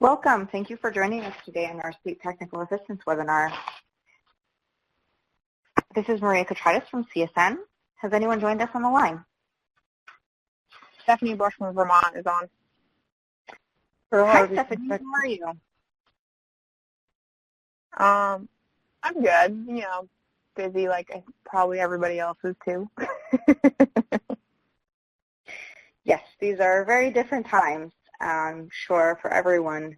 Welcome. Thank you for joining us today on our State Technical Assistance webinar. This is Maria Cotrides from CSN. Has anyone joined us on the line? Stephanie Bush from Vermont is on. Hi, Stephanie. How are you? I'm good. You know, busy like probably everybody else is too. Yes, these are very different times, I'm sure, for everyone.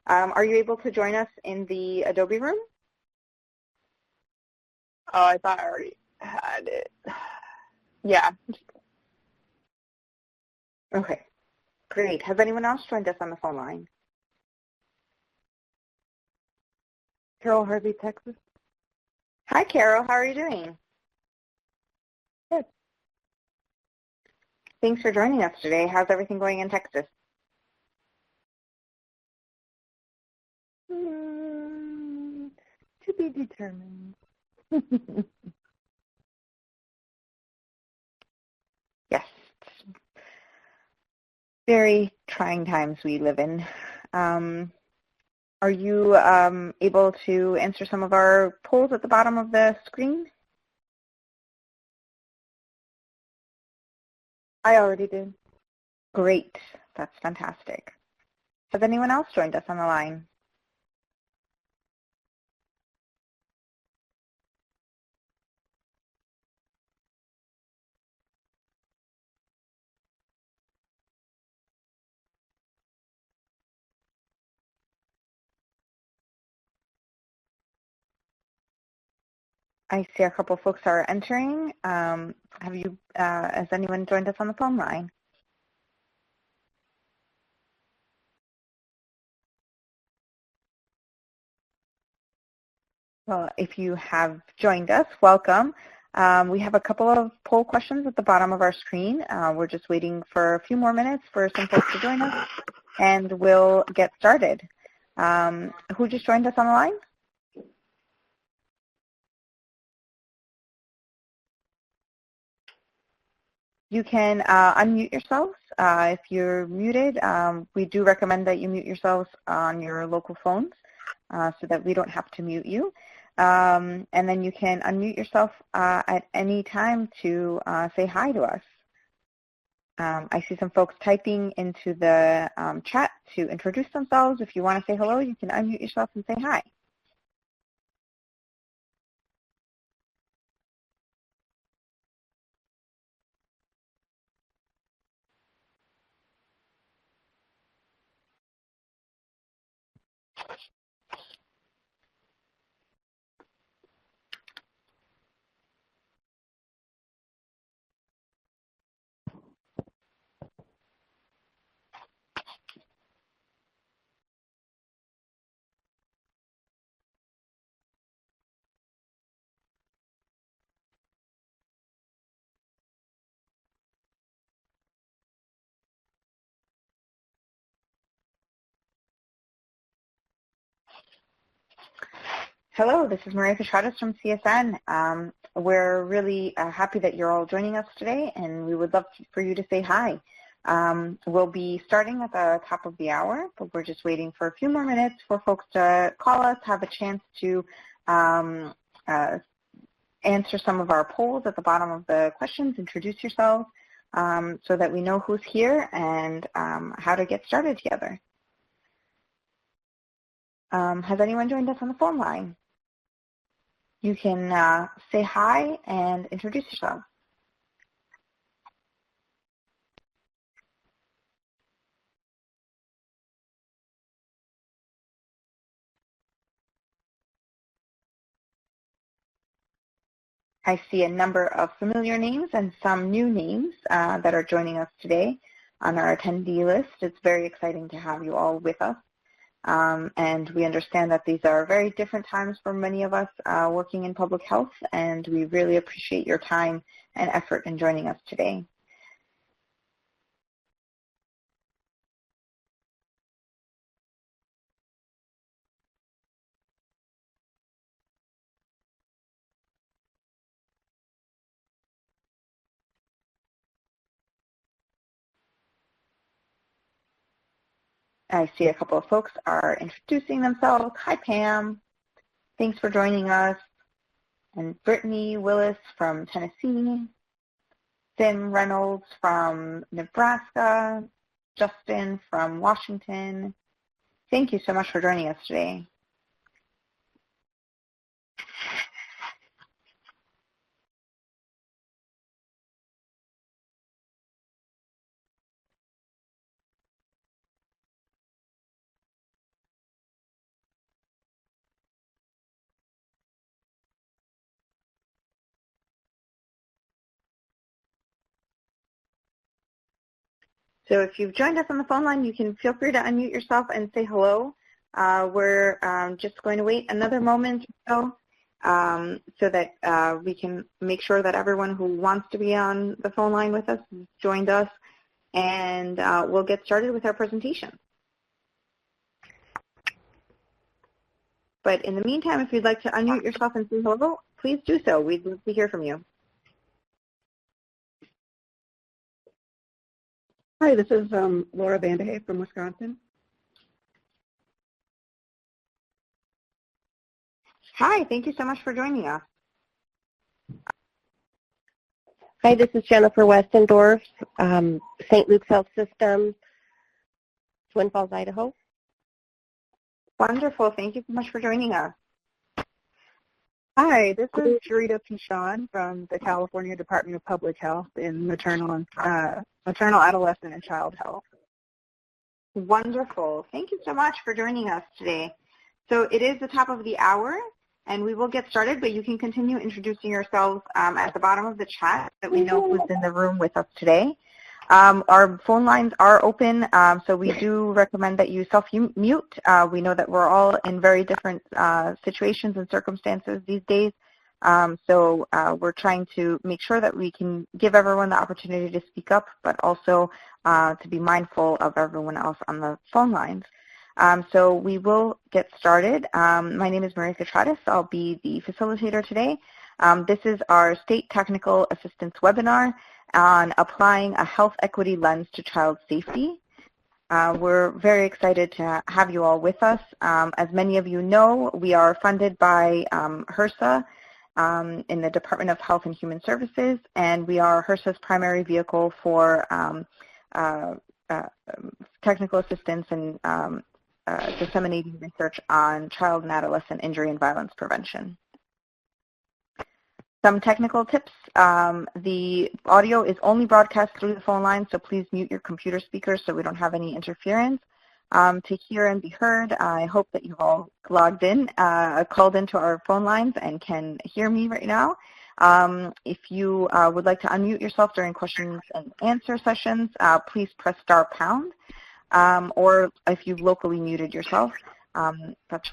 Are you able to join us in the Adobe room? Oh, I thought I already had it. Yeah. Okay, great. Has anyone else joined us on the phone line? Carol Harvey, Texas. Hi, Carol. How are you doing? Good. Thanks for joining us today. How's everything going in Texas? To be determined. Yes. Very trying times we live in. Are you able to answer some of our polls at the bottom of the screen? I already did. Great. That's fantastic. Has anyone else joined us on the line? I see a couple folks are entering. Has anyone joined us on the phone line? Well, if you have joined us, welcome. We have a couple of poll questions at the bottom of our screen. We're just waiting for a few more minutes for some folks to join us, and we'll get started. Who just joined us on the line? You can unmute yourselves. If you're muted, we do recommend that you mute yourselves on your local phones so that we don't have to mute you. And then you can unmute yourself at any time to say hi to us. I see some folks typing into the chat to introduce themselves. If you want to say hello, you can unmute yourself and say hi. Hello, this is Maria Cotrides from CSN. We're really happy that you're all joining us today, and we would love for you to say hi. We'll be starting at the top of the hour, but we're just waiting for a few more minutes for folks to call us, have a chance to answer some of our polls at the bottom of the questions, introduce yourselves, so that we know who's here and how to get started together. Has anyone joined us on the phone line? You can say hi and introduce yourself. I see a number of familiar names and some new names that are joining us today on our attendee list. It's very exciting to have you all with us. And we understand that these are very different times for many of us working in public health, and we really appreciate your time and effort in joining us today. I see a couple of folks are introducing themselves. Hi, Pam. Thanks for joining us. And Brittany Willis from Tennessee. Sim Reynolds from Nebraska. Justin from Washington. Thank you so much for joining us today. So if you've joined us on the phone line, you can feel free to unmute yourself and say hello. We're just going to wait another moment or so that we can make sure that everyone who wants to be on the phone line with us has joined us, and we'll get started with our presentation. But in the meantime, if you'd like to unmute yourself and say hello, please do so. We'd love to hear from you. Hi, this is Laura Vanderhay from Wisconsin. Hi, thank you so much for joining us. Hi, this is Jennifer Westendorf, St. Luke's Health System, Twin Falls, Idaho. Wonderful. Thank you so much for joining us. Hi, this is Sharita Pichon from the California Department of Public Health in maternal, adolescent, and child health. Wonderful. Thank you so much for joining us today. So it is the top of the hour, and we will get started, but you can continue introducing yourselves at the bottom of the chat so that we know who's in the room with us today. Our phone lines are open, so we do recommend that you self-mute. We know that we're all in very different situations and circumstances these days, so we're trying to make sure that we can give everyone the opportunity to speak up, but also to be mindful of everyone else on the phone lines. So we will get started. My name is Maria Catratis. I'll be the facilitator today. This is our State Technical Assistance webinar on applying a health equity lens to child safety. We're very excited to have you all with us. As many of you know, we are funded by HRSA in the Department of Health and Human Services, and we are HRSA's primary vehicle for technical assistance and disseminating research on child and adolescent injury and violence prevention. Some technical tips. The audio is only broadcast through the phone line, so please mute your computer speakers so we don't have any interference. To hear and be heard, I hope that you've all logged in, called into our phone lines and can hear me right now. If you would like to unmute yourself during questions and answer sessions, please press *#, or if you've locally muted yourself, that's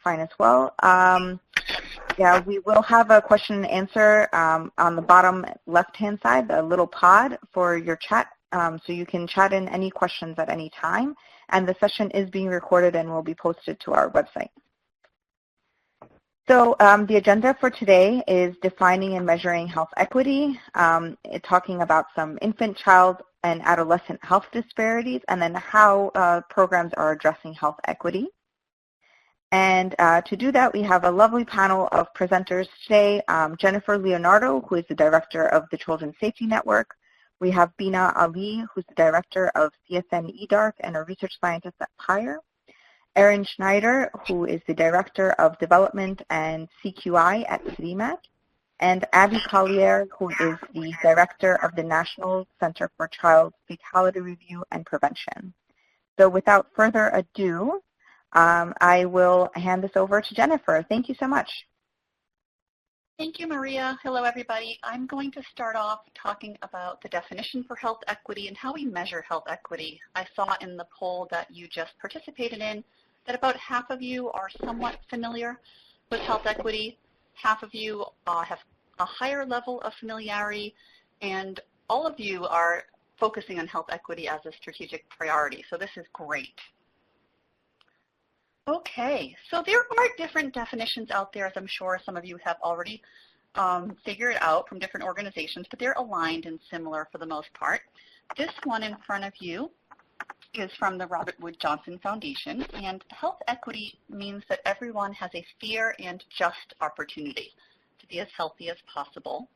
fine as well. Yeah, we will have a question and answer on the bottom left-hand side, the little pod for your chat, so you can chat in any questions at any time. And the session is being recorded and will be posted to our website. So the agenda for today is defining and measuring health equity, talking about some infant, child, and adolescent health disparities, and then how programs are addressing health equity. And to do that, we have a lovely panel of presenters today. Jennifer Leonardo, who is the director of the Children's Safety Network. We have Bina Ali, who's the director of CSN EDARC and a research scientist at PIRE. Erin Schneider, who is the director of development and CQI at CityMatCH. And Abby Collier, who is the director of the National Center for Child Fatality Review and Prevention. So without further ado, I will hand this over to Jennifer. Thank you so much. Thank you, Maria. Hello, everybody. I'm going to start off talking about the definition for health equity and how we measure health equity. I saw in the poll that you just participated in that about half of you are somewhat familiar with health equity. Half of you have a higher level of familiarity, and all of you are focusing on health equity as a strategic priority. So this is great. Okay, so there are different definitions out there, as I'm sure some of you have already figured out from different organizations, but they're aligned and similar for the most part. This one in front of you is from the Robert Wood Johnson Foundation, and health equity means that everyone has a fair and just opportunity to be as healthy as possible.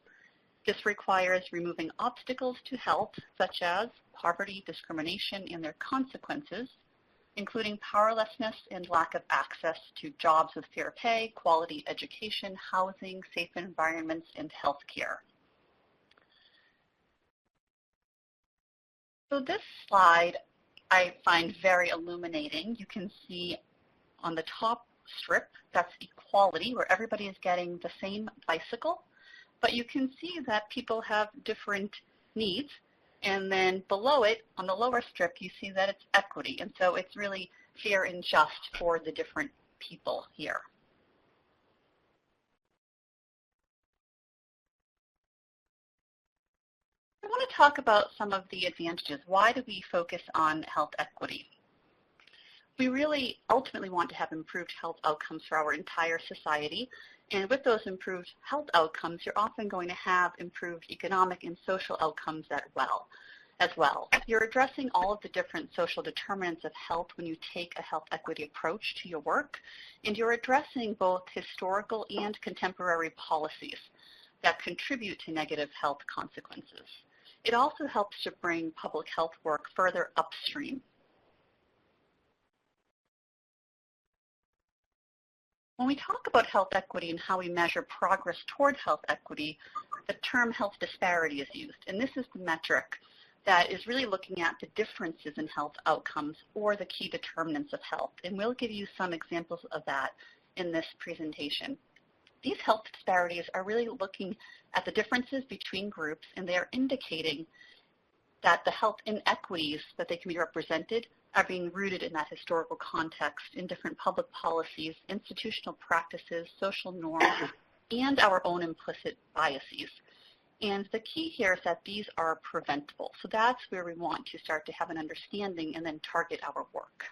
This requires removing obstacles to health, such as poverty, discrimination, and their consequences, including powerlessness and lack of access to jobs with fair pay, quality education, housing, safe environments, and health care. So this slide I find very illuminating. You can see on the top strip, that's equality, where everybody is getting the same bicycle, but you can see that people have different needs. And then below it, on the lower strip, you see that it's equity. And so it's really fair and just for the different people here. I want to talk about some of the advantages. Why do we focus on health equity? We really ultimately want to have improved health outcomes for our entire society. And with those improved health outcomes, you're often going to have improved economic and social outcomes as well. You're addressing all of the different social determinants of health when you take a health equity approach to your work, and you're addressing both historical and contemporary policies that contribute to negative health consequences. It also helps to bring public health work further upstream. When we talk about health equity and how we measure progress toward health equity, the term health disparity is used. And this is the metric that is really looking at the differences in health outcomes or the key determinants of health. And we'll give you some examples of that in this presentation. These health disparities are really looking at the differences between groups, and they are indicating that the health inequities that they can be represented are being rooted in that historical context in different public policies, institutional practices, social norms, and our own implicit biases. And the key here is that these are preventable. So that's where we want to start to have an understanding and then target our work.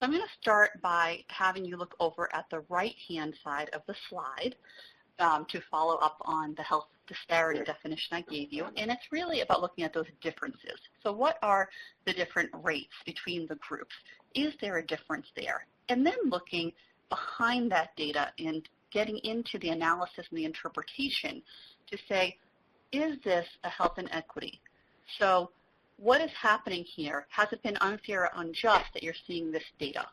I'm going to start by having you look over at the right-hand side of the slide to follow up on the health disparity definition I gave you. And it's really about looking at those differences. So what are the different rates between the groups? Is there a difference there? And then looking behind that data and getting into the analysis and the interpretation to say, is this a health inequity? So what is happening here? Has it been unfair or unjust that you're seeing this data?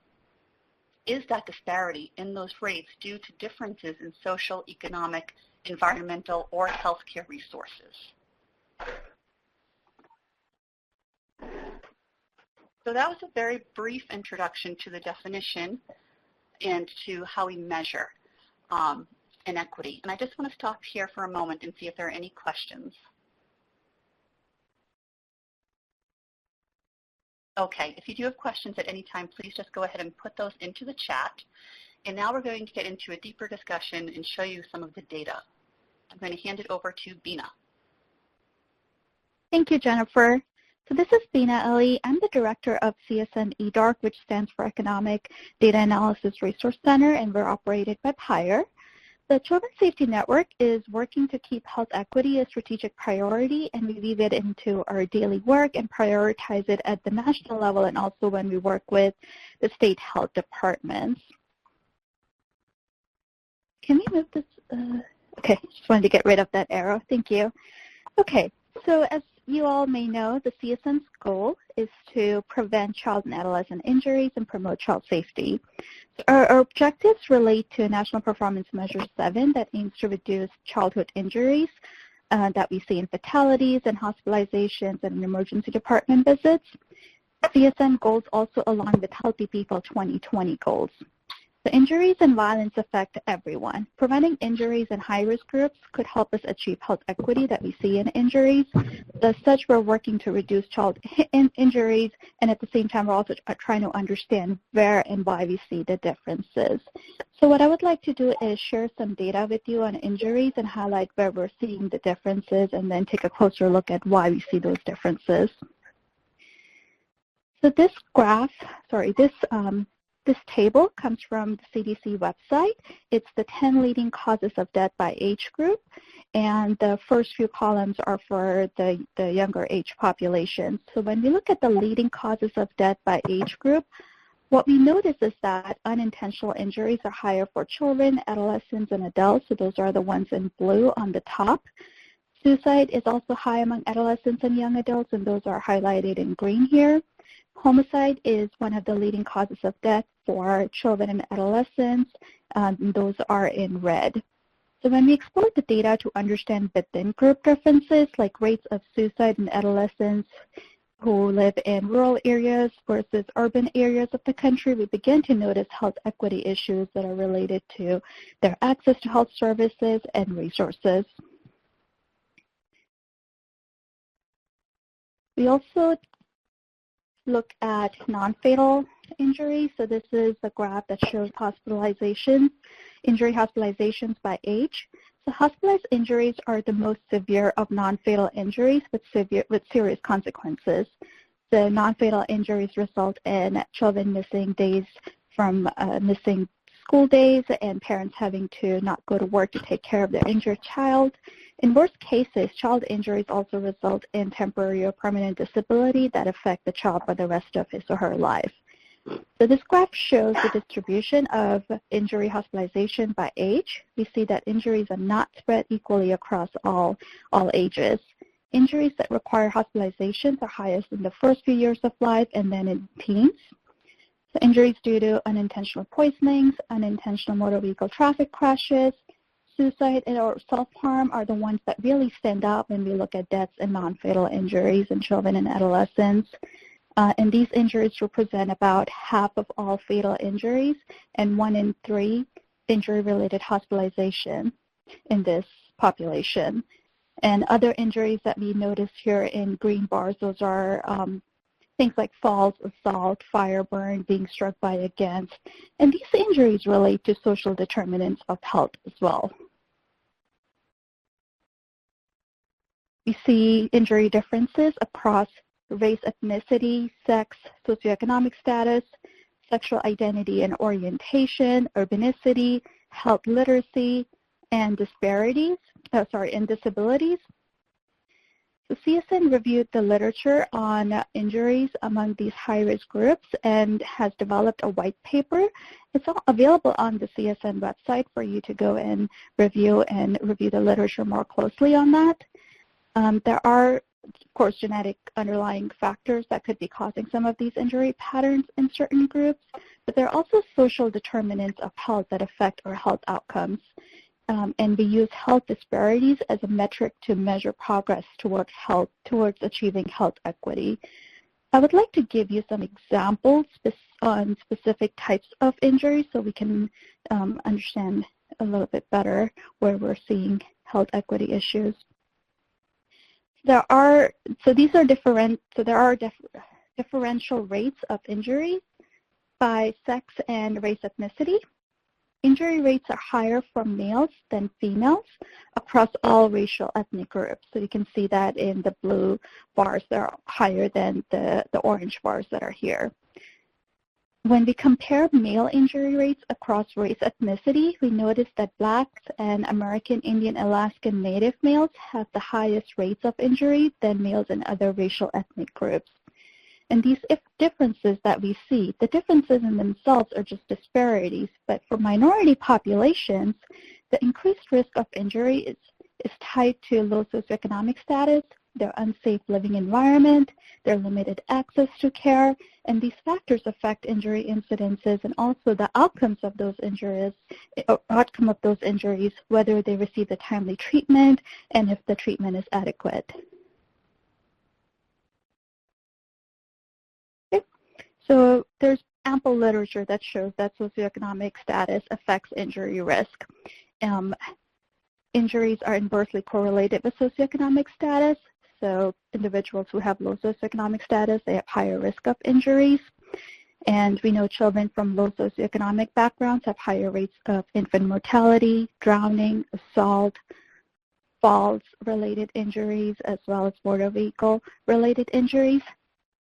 Is that disparity in those rates due to differences in social, economic, environmental, or healthcare resources? So that was a very brief introduction to the definition and to how we measure inequity. And I just want to stop here for a moment and see if there are any questions. Okay, if you do have questions at any time, please just go ahead and put those into the chat. And now we're going to get into a deeper discussion and show you some of the data. I'm going to hand it over to Bina. Thank you, Jennifer. So this is Bina Ali. I'm the director of CSN EDARC, which stands for Economic Data Analysis Resource Center, and we're operated by PIRE. The Children's Safety Network is working to keep health equity a strategic priority, and we weave it into our daily work and prioritize it at the national level and also when we work with the state health departments. Can we move this? Okay, just wanted to get rid of that arrow. Thank you. Okay, so as you all may know, the CSN's goal is to prevent child and adolescent injuries and promote child safety. Our objectives relate to National Performance Measure 7 that aims to reduce childhood injuries that we see in fatalities and hospitalizations and emergency department visits. CSN goals also align with Healthy People 2020 goals. The injuries and violence affect everyone. Preventing injuries in high-risk groups could help us achieve health equity that we see in injuries. As such, we're working to reduce child injuries, and at the same time, we're also trying to understand where and why we see the differences. So what I would like to do is share some data with you on injuries and highlight where we're seeing the differences, and then take a closer look at why we see those differences. So this graph, This table comes from the CDC website. It's the 10 leading causes of death by age group, and the first few columns are for the younger age population. So when we look at the leading causes of death by age group, what we notice is that unintentional injuries are higher for children, adolescents, and adults, so those are the ones in blue on the top. Suicide is also high among adolescents and young adults, and those are highlighted in green here. Homicide is one of the leading causes of death for children and adolescents, and those are in red. So when we explore the data to understand within group differences, like rates of suicide in adolescents who live in rural areas versus urban areas of the country, we begin to notice health equity issues that are related to their access to health services and resources. We also look at non-fatal injuries. So this is a graph that shows injury hospitalizations by age. So hospitalized injuries are the most severe of non-fatal injuries with serious consequences. The non-fatal injuries result in children missing days from missing school days and parents having to not go to work to take care of their injured child. In worst cases, child injuries also result in temporary or permanent disability that affect the child for the rest of his or her life. So this graph shows the distribution of injury hospitalization by age. We see that injuries are not spread equally across all ages. Injuries that require hospitalizations are highest in the first few years of life and then in teens. So injuries due to unintentional poisonings, unintentional motor vehicle traffic crashes, suicide or self-harm are the ones that really stand out when we look at deaths and non-fatal injuries in children and adolescents. And these injuries represent about half of all fatal injuries and 1 in 3 injury-related hospitalization in this population. And other injuries that we notice here in green bars, those are things like falls, assault, fire burn, being struck by against. And these injuries relate to social determinants of health as well. We see injury differences across race, ethnicity, sex, socioeconomic status, sexual identity and orientation, urbanicity, health literacy, and disabilities. So CSN reviewed the literature on injuries among these high-risk groups and has developed a white paper. It's all available on the CSN website for you to go and review the literature more closely on that. There are, of course, genetic underlying factors that could be causing some of these injury patterns in certain groups, but there are also social determinants of health that affect our health outcomes. And we use health disparities as a metric to measure progress towards achieving health equity. I would like to give you some examples on specific types of injuries so we can understand a little bit better where we're seeing health equity issues. There are differential rates of injury by sex and race ethnicity. Injury rates are higher for males than females across all racial ethnic groups. So you can see that in the blue bars, they're higher than the orange bars that are here. When we compare male injury rates across race ethnicity, we notice that Blacks and American Indian Alaskan Native males have the highest rates of injury than males in other racial ethnic groups. And these differences that we see, the differences in themselves are just disparities, but for minority populations, the increased risk of injury is tied to low socioeconomic status, their unsafe living environment, their limited access to care, and these factors affect injury incidences and also the outcomes of those injuries, whether they receive the timely treatment and if the treatment is adequate. So there's ample literature that shows that socioeconomic status affects injury risk. Injuries are inversely correlated with socioeconomic status. So individuals who have low socioeconomic status, they have higher risk of injuries. And we know children from low socioeconomic backgrounds have higher rates of infant mortality, drowning, assault, falls-related injuries, as well as motor vehicle-related injuries.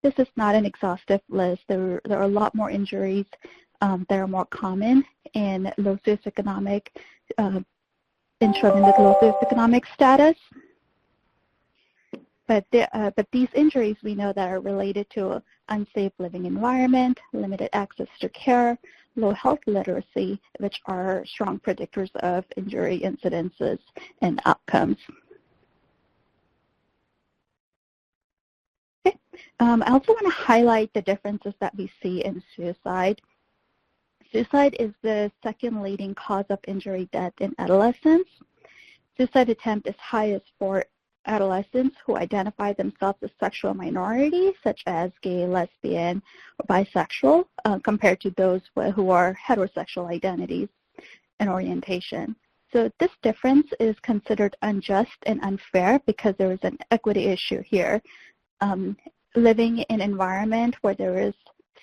This is not an exhaustive list. There are a lot more injuries that are more common in low socioeconomic, in children with low socioeconomic status. But these injuries we know that are related to unsafe living environment, limited access to care, low health literacy, which are strong predictors of injury incidences and outcomes. Okay. I also want to highlight the differences that we see in suicide. Suicide is the second leading cause of injury death in adolescents. Suicide attempt is highest for adolescents who identify themselves as sexual minorities, such as gay, lesbian, or bisexual, compared to those who are heterosexual identities and orientation. So this difference is considered unjust and unfair because there is an equity issue here. Living in an environment where there is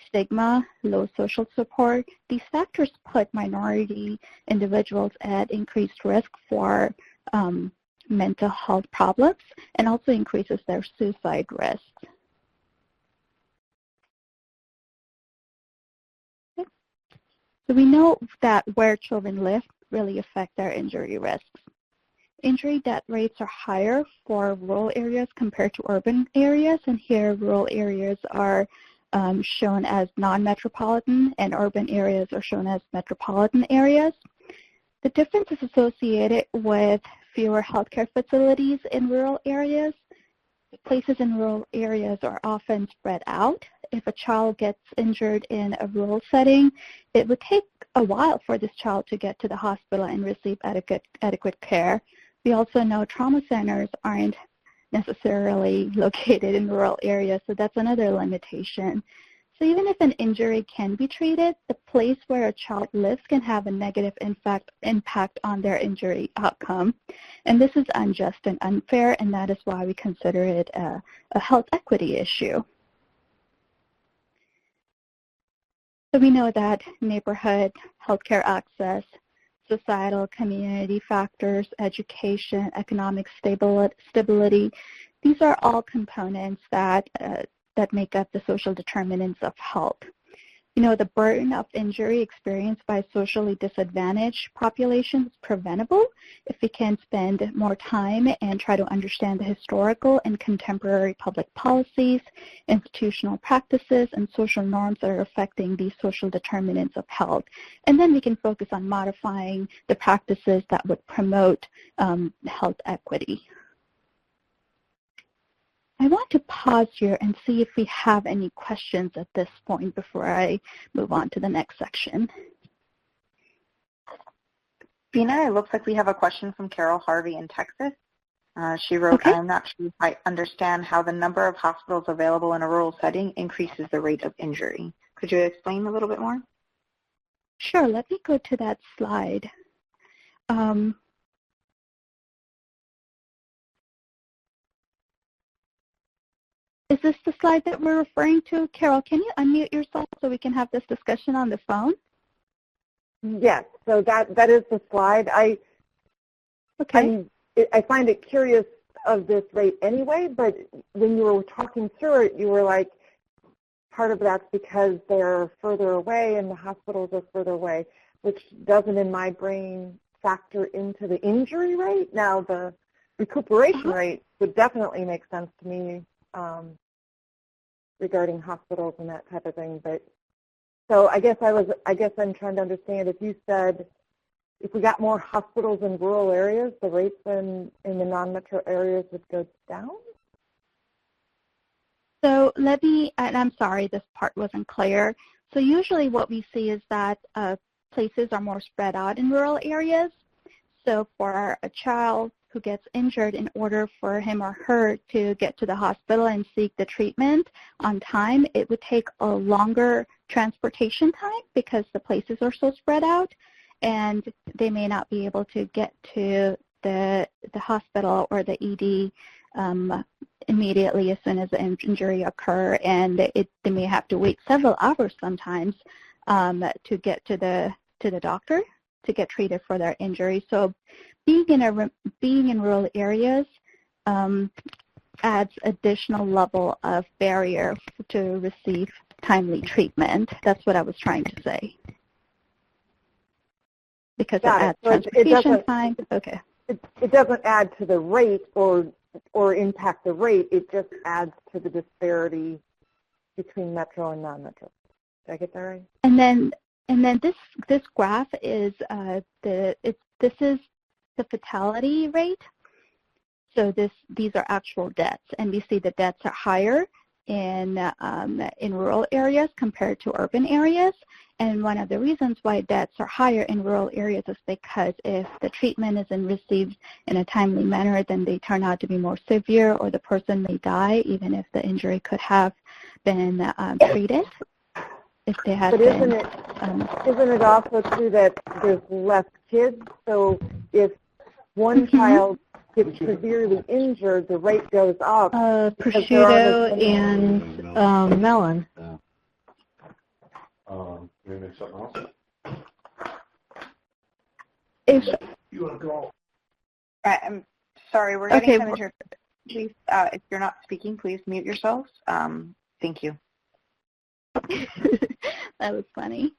stigma, low social support, these factors put minority individuals at increased risk for mental health problems and also increases their suicide risk. Okay. So we know that where children live really affect their injury risks. Injury death rates are higher for rural areas compared to urban areas, and here rural areas are shown as non-metropolitan and urban areas are shown as metropolitan areas. The difference is associated with fewer healthcare facilities in rural areas. Places in rural areas are often spread out. If a child gets injured in a rural setting, it would take a while for this child to get to the hospital and receive adequate care. We also know trauma centers aren't necessarily located in rural areas, so that's another limitation. So even if an injury can be treated, the place where a child lives can have a negative impact on their injury outcome. And this is unjust and unfair, and that is why we consider it a health equity issue. So we know that neighborhood healthcare access, societal community factors, education, economic stability, these are all components that make up the social determinants of health. You know, the burden of injury experienced by socially disadvantaged populations is preventable if we can spend more time and try to understand the historical and contemporary public policies, institutional practices, and social norms that are affecting these social determinants of health. And then we can focus on modifying the practices that would promote health equity. I want to pause here and see if we have any questions at this point before I move on to the next section. Bina, it looks like we have a question from Carol Harvey in Texas. She wrote, Okay. I'm not sure if I understand how the number of hospitals available in a rural setting increases the rate of injury. Could you explain a little bit more? Sure, let me go to that slide. Is this the slide that we're referring to? Carol, can you unmute yourself so we can have this discussion on the phone? Yes, so that is the slide. I find it curious of this rate anyway, but when you were talking through it, you were like, part of that's because they're further away and the hospitals are further away, which doesn't in my brain factor into the injury rate. Now the recuperation rate would definitely make sense to me regarding hospitals and that type of thing. But so I guess I'm trying to understand if you said if we got more hospitals in rural areas, the rates in the non-metro areas would go down? So let me, and I'm sorry, this part wasn't clear. So usually what we see is that places are more spread out in rural areas. So for a child who gets injured, in order for him or her to get to the hospital and seek the treatment on time, it would take a longer transportation time because the places are so spread out, and they may not be able to get to the hospital or the ED immediately as soon as the injury occur, and they may have to wait several hours sometimes to get to the doctor to get treated for their injury. So being in rural areas adds additional level of barrier to receive timely treatment. That's what I was trying to say. Because it adds transportation time. Okay. It doesn't add to the rate or impact the rate. It just adds to the disparity between metro and non-metro. Did I get that right? And then this graph is this is the fatality rate. So these are actual deaths, and we see the deaths are higher in rural areas compared to urban areas. And one of the reasons why deaths are higher in rural areas is because if the treatment isn't received in a timely manner, then they turn out to be more severe, or the person may die, even if the injury could have been treated. If they had isn't it also true that there's less kids? So if one child gets severely injured, the rate goes up. Prosciutto and melon. Maybe something else? If you want to go. I'm sorry, we're getting some interference. Please, if you're not speaking, please mute yourselves. Thank you. That was funny.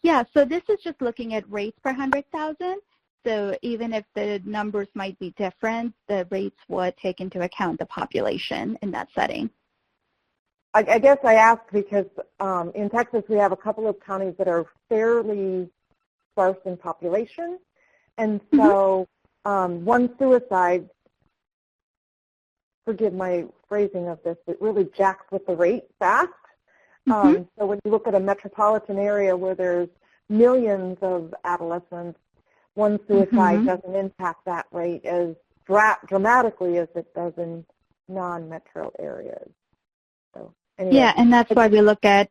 Yeah, so this is just looking at rates per 100,000. So even if the numbers might be different, the rates would take into account the population in that setting. I guess I asked because in Texas we have a couple of counties that are fairly sparse in population. And so one suicide, forgive my phrasing of this, it really jacks with the rate fast. So when you look at a metropolitan area where there's millions of adolescents, one suicide doesn't impact that rate as dramatically as it does in non-metro areas. So, anyway. Yeah, and that's why we look at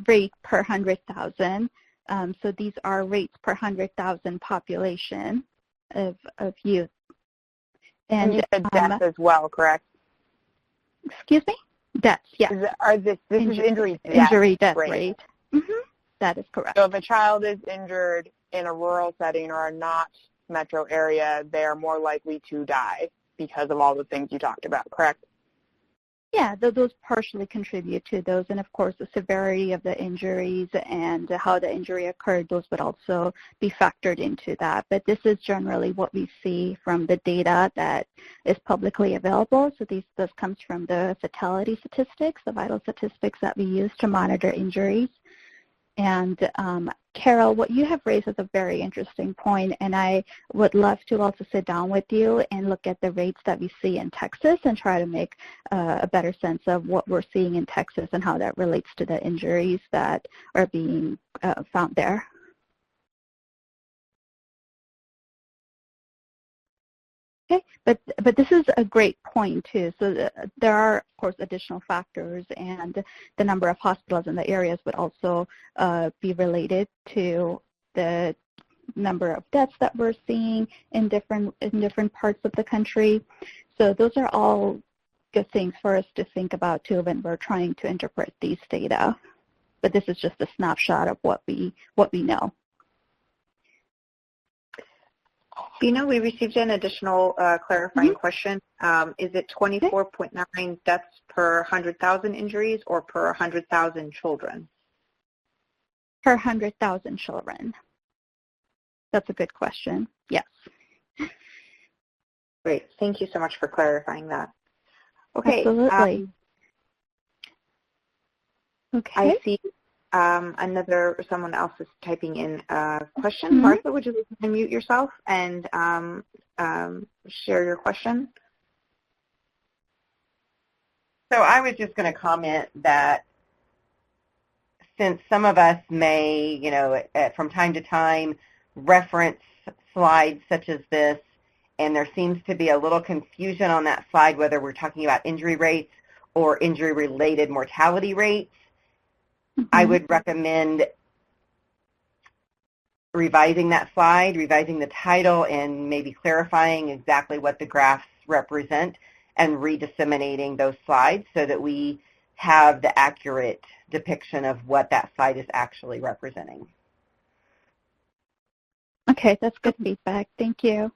rate per 100,000. So these are rates per 100,000 population of youth. And you said death as well, correct? Excuse me? Deaths, yes. This is injury death rate. That is correct. So if a child is injured in a rural setting or a not metro area, they are more likely to die because of all the things you talked about, correct? Yeah, those partially contribute to those, and of course the severity of the injuries and how the injury occurred, those would also be factored into that. But this is generally what we see from the data that is publicly available. So this comes from the fatality statistics, the vital statistics that we use to monitor injuries. And Carol, what you have raised is a very interesting point, and I would love to also sit down with you and look at the rates that we see in Texas and try to make a better sense of what we're seeing in Texas and how that relates to the injuries that are being found there. Okay, but this is a great point too. So there are, of course, additional factors, and the number of hospitals in the areas would also be related to the number of deaths that we're seeing in different parts of the country. So those are all good things for us to think about too when we're trying to interpret these data. But this is just a snapshot of what we know. Bina, we received an additional clarifying question. Is it 24.9 deaths per 100,000 injuries or per 100,000 children? Per 100,000 children. That's a good question. Yes. Great. Thank you so much for clarifying that. Okay. Absolutely. Okay. I see someone else is typing in a question. Martha, would you like to unmute yourself and share your question? So I was just going to comment that since some of us may, from time to time reference slides such as this, and there seems to be a little confusion on that slide whether we're talking about injury rates or injury-related mortality rates, I would recommend revising that slide, revising the title, and maybe clarifying exactly what the graphs represent and redisseminating those slides so that we have the accurate depiction of what that slide is actually representing. Okay, that's good feedback. Thank you.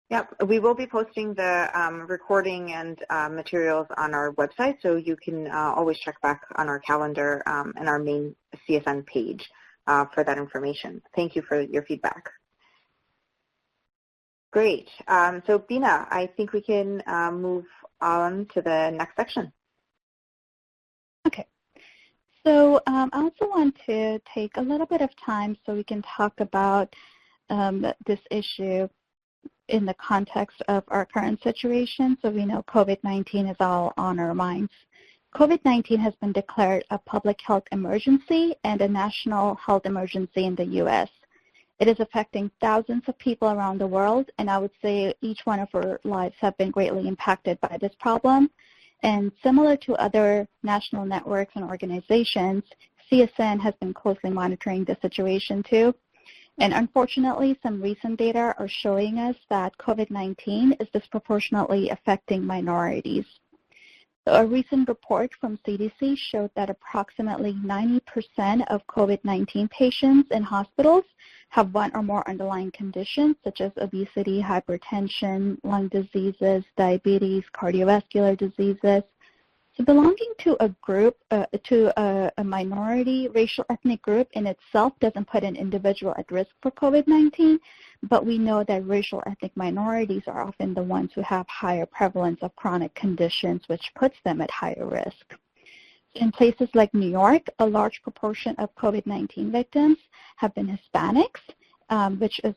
Yep, we will be posting the recording and materials on our website, so you can always check back on our calendar and our main CSN page for that information. Thank you for your feedback. Great. So Bina, I think we can move on to the next section. Okay. So I also want to take a little bit of time so we can talk about this issue in the context of our current situation. So we know COVID-19 is all on our minds. COVID-19 has been declared a public health emergency and a national health emergency in the U.S. It is affecting thousands of people around the world, and I would say each one of our lives have been greatly impacted by this problem. And similar to other national networks and organizations, CSN has been closely monitoring the situation too. And unfortunately, some recent data are showing us that COVID-19 is disproportionately affecting minorities. So a recent report from CDC showed that approximately 90% of COVID-19 patients in hospitals have one or more underlying conditions such as obesity, hypertension, lung diseases, diabetes, cardiovascular diseases. So belonging to a group, a minority racial ethnic group in itself doesn't put an individual at risk for COVID-19, but we know that racial ethnic minorities are often the ones who have higher prevalence of chronic conditions, which puts them at higher risk. In places like New York, a large proportion of COVID-19 victims have been Hispanics, which is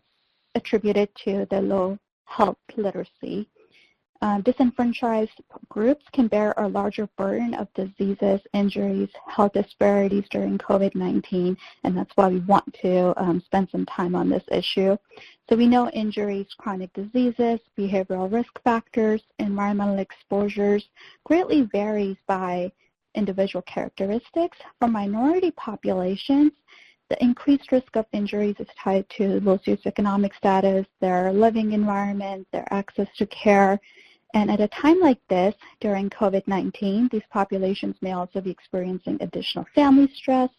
attributed to the low health literacy. Disenfranchised groups can bear a larger burden of diseases, injuries, health disparities during COVID-19, and that's why we want to spend some time on this issue. So we know injuries, chronic diseases, behavioral risk factors, environmental exposures greatly varies by individual characteristics. For minority populations, the increased risk of injuries is tied to low socioeconomic status, their living environment, their access to care. And at a time like this, during COVID-19, these populations may also be experiencing additional family stress,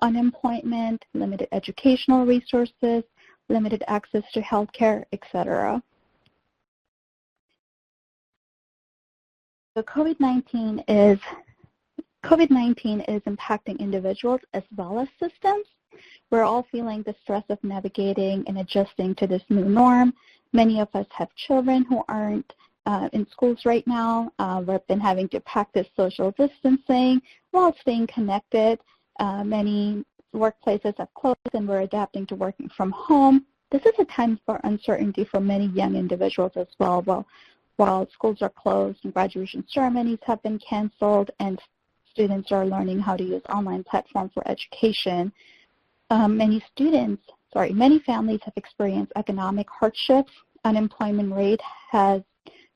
unemployment, limited educational resources, limited access to health care, etc. So COVID-19 is impacting individuals as well as systems. We're all feeling the stress of navigating and adjusting to this new norm. Many of us have children who aren't in schools right now. We've been having to practice social distancing while staying connected. Many workplaces have closed and we're adapting to working from home. This is a time for uncertainty for many young individuals as well. While schools are closed and graduation ceremonies have been canceled and students are learning how to use online platforms for education, many families have experienced economic hardships. Unemployment rate has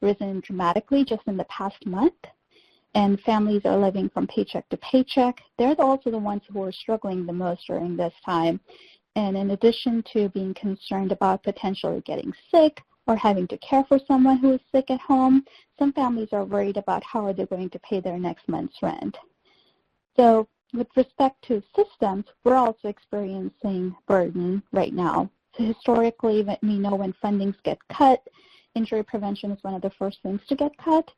risen dramatically just in the past month, and families are living from paycheck to paycheck. They're also the ones who are struggling the most during this time. And in addition to being concerned about potentially getting sick or having to care for someone who is sick at home, some families are worried about how are they going to pay their next month's rent. So with respect to systems, we're also experiencing burden right now. So historically, we know when fundings get cut, injury prevention is one of the first things to get cut.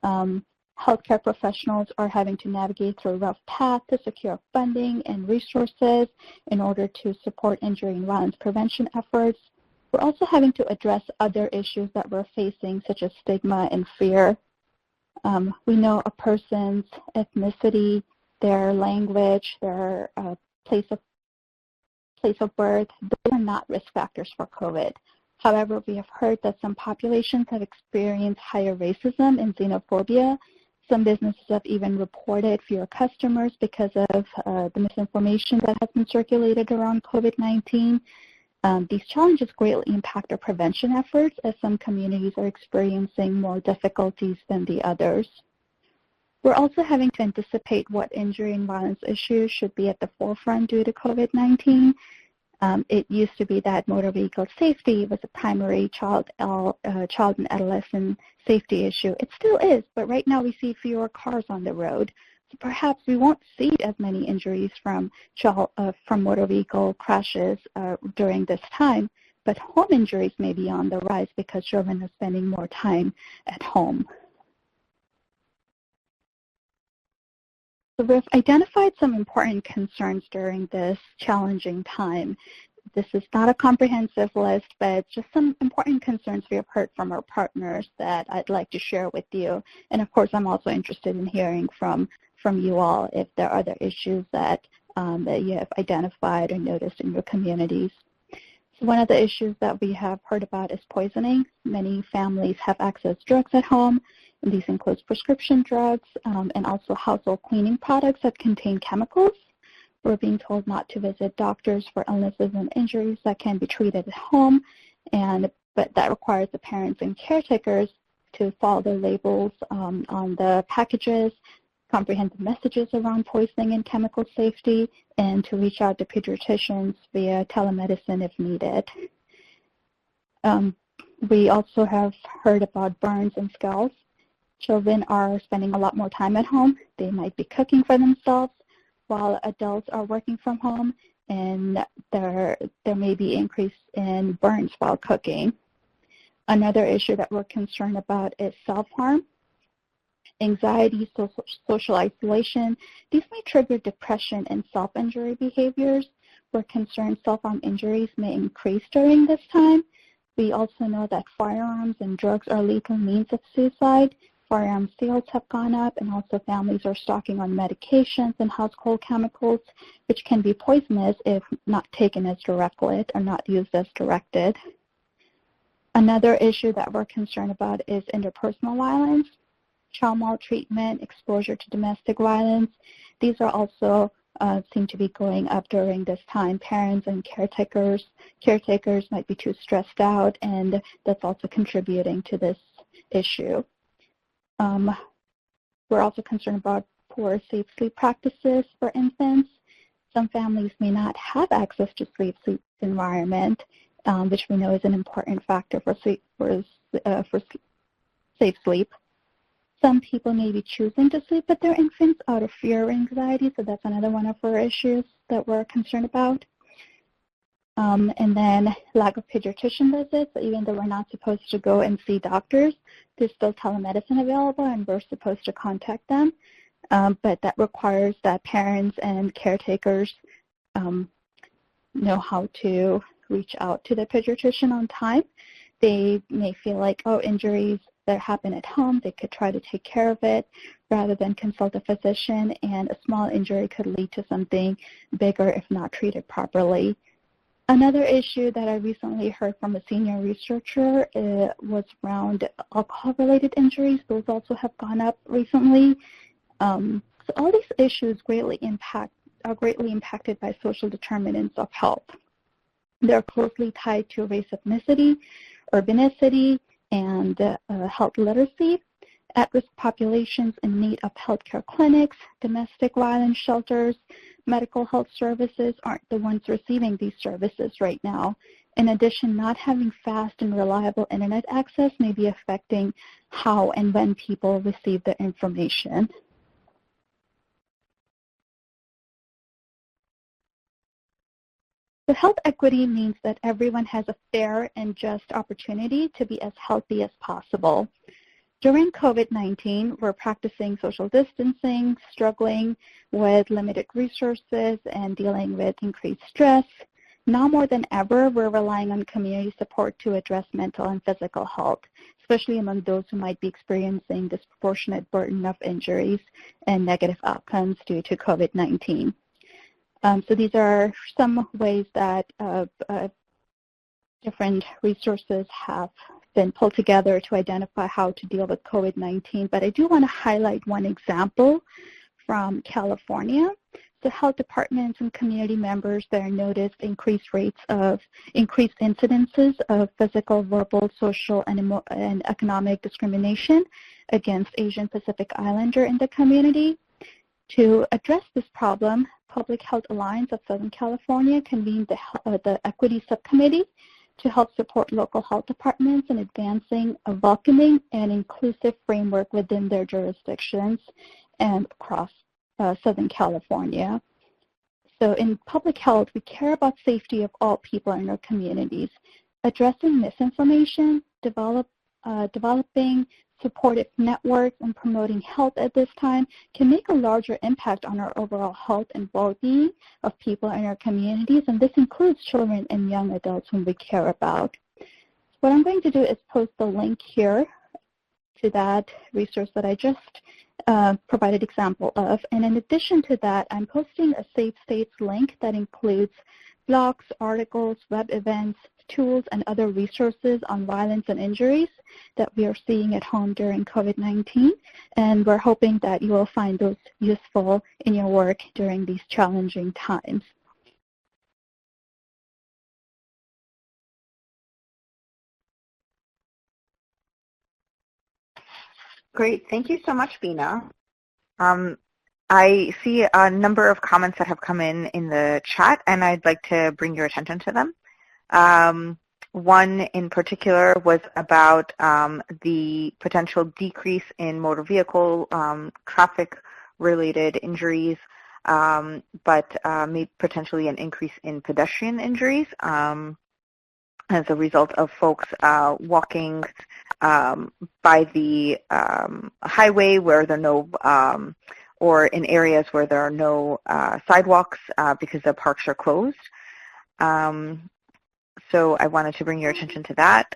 Healthcare professionals are having to navigate through a rough path to secure funding and resources in order to support injury and violence prevention efforts. We're also having to address other issues that we're facing, such as stigma and fear. We know a person's ethnicity, their language, their place of birth, those are not risk factors for COVID. However, we have heard that some populations have experienced higher racism and xenophobia. Some businesses have even reported fewer customers because of the misinformation that has been circulated around COVID-19. These challenges greatly impact our prevention efforts, as some communities are experiencing more difficulties than the others. We're also having to anticipate what injury and violence issues should be at the forefront due to COVID-19. It used to be that motor vehicle safety was a primary child and adolescent safety issue. It still is, but right now we see fewer cars on the road. So perhaps we won't see as many injuries from motor vehicle crashes during this time, but home injuries may be on the rise because children are spending more time at home. So we've identified some important concerns during this challenging time. This is not a comprehensive list, but just some important concerns we have heard from our partners that I'd like to share with you. And of course, I'm also interested in hearing from you all if there are other issues that you have identified or noticed in your communities. So one of the issues that we have heard about is poisoning. Many families have access to drugs at home, and these include prescription drugs and also household cleaning products that contain chemicals. We're being told not to visit doctors for illnesses and injuries that can be treated at home, but that requires the parents and caretakers to follow the labels on the packages, comprehensive messages around poisoning and chemical safety, and to reach out to pediatricians via telemedicine if needed. We also have heard about burns and scalds. Children are spending a lot more time at home. They might be cooking for themselves while adults are working from home, and there may be increase in burns while cooking. Another issue that we're concerned about is self-harm. Anxiety, social isolation, these may trigger depression and self-injury behaviors. We're concerned self-harm injuries may increase during this time. We also know that firearms and drugs are lethal means of suicide. Firearm sales have gone up, and also families are stocking on medications and household chemicals, which can be poisonous if not taken as directed or not used as directed. Another issue that we're concerned about is interpersonal violence, child maltreatment, exposure to domestic violence. These are also seem to be going up during this time. Parents and caretakers might be too stressed out, and that's also contributing to this issue. We're also concerned about poor safe sleep practices for infants. Some families may not have access to sleep environment, which we know is an important factor for safe sleep. Some people may be choosing to sleep with their infants out of fear or anxiety, so that's another one of our issues that we're concerned about. And then lack of pediatrician visits. So even though we're not supposed to go and see doctors, there's still telemedicine available, and we're supposed to contact them. But that requires that parents and caretakers know how to reach out to the pediatrician on time. They may feel like, oh, injuries that happen at home, they could try to take care of it rather than consult a physician, and a small injury could lead to something bigger if not treated properly. Another issue that I recently heard from a senior researcher was around alcohol-related injuries. Those also have gone up recently. So all these issues are greatly impacted by social determinants of health. They're closely tied to race, ethnicity, urbanicity, and health literacy. At-risk populations in need of healthcare clinics, domestic violence shelters, medical health services aren't the ones receiving these services right now. In addition, not having fast and reliable internet access may be affecting how and when people receive the information. So health equity means that everyone has a fair and just opportunity to be as healthy as possible. During COVID-19, we're practicing social distancing, struggling with limited resources, and dealing with increased stress. Now more than ever, we're relying on community support to address mental and physical health, especially among those who might be experiencing disproportionate burden of injuries and negative outcomes due to COVID-19. So these are some ways that different resources have been pulled together to identify how to deal with COVID-19, but I do want to highlight one example from California. The health departments and community members there noticed increased incidences of physical, verbal, social, and economic discrimination against Asian Pacific Islander in the community. To address this problem, Public Health Alliance of Southern California convened the Equity Subcommittee to help support local health departments in advancing a welcoming and inclusive framework within their jurisdictions and across Southern California. So in public health, we care about safety of all people in our communities. addressing misinformation, developing supportive networks, and promoting health at this time can make a larger impact on our overall health and well-being of people in our communities, and this includes children and young adults whom we care about. What I'm going to do is post the link here to that resource that I just provided example of, and in addition to that, I'm posting a Safe States link that includes blogs, articles, web events, tools, and other resources on violence and injuries that we are seeing at home during COVID-19, and we're hoping that you will find those useful in your work during these challenging times. Great. Thank you so much, Bina. I see a number of comments that have come in the chat, and I'd like to bring your attention to them. One in particular was about the potential decrease in motor vehicle traffic-related injuries, but potentially an increase in pedestrian injuries as a result of folks walking by the highway where there are no, or in areas where there are no sidewalks because the parks are closed. So I wanted to bring your attention to that.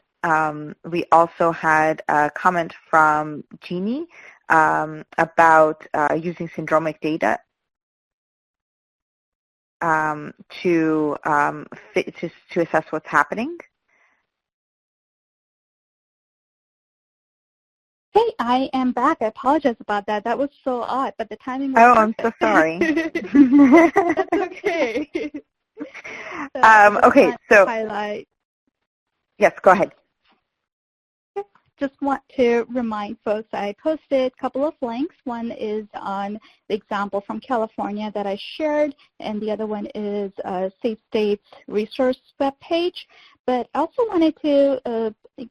We also had a comment from Jeannie about using syndromic data to assess what's happening. Hey, I am back. I apologize about that. That was so odd, but the timing was I'm perfect. so sorry. That's okay. Okay, so highlight. Yes, go ahead. Just want to remind folks I posted a couple of links. One is on the example from California that I shared, and the other one is a Safe States resource webpage. But I also wanted to,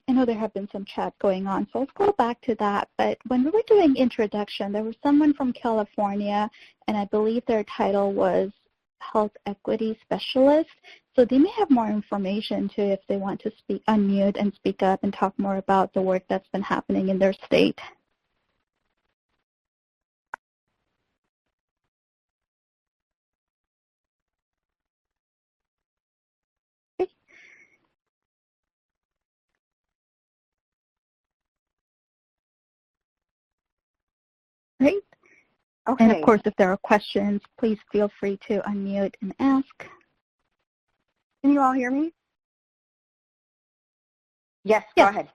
I know there have been some chat going on, so let's go back to that. But when we were doing introduction, there was someone from California, and I believe their title was Health Equity Specialist. So they may have more information too if they want to unmute and speak up and talk more about the work that's been happening in their state. Okay. Great. Okay. And of course, if there are questions, please feel free to unmute and ask. Can you all hear me? Yes, go ahead.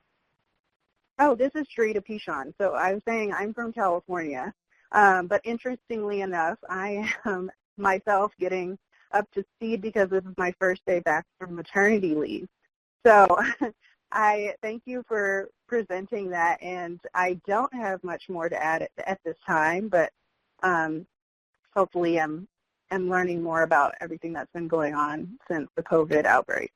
Oh, this is Sharita Pichon. So I was saying I'm from California, but interestingly enough, I am myself getting up to speed because this is my first day back from maternity leave. So I thank you for presenting that, and I don't have much more to add at this time, but hopefully I'm learning more about everything that's been going on since the COVID outbreak.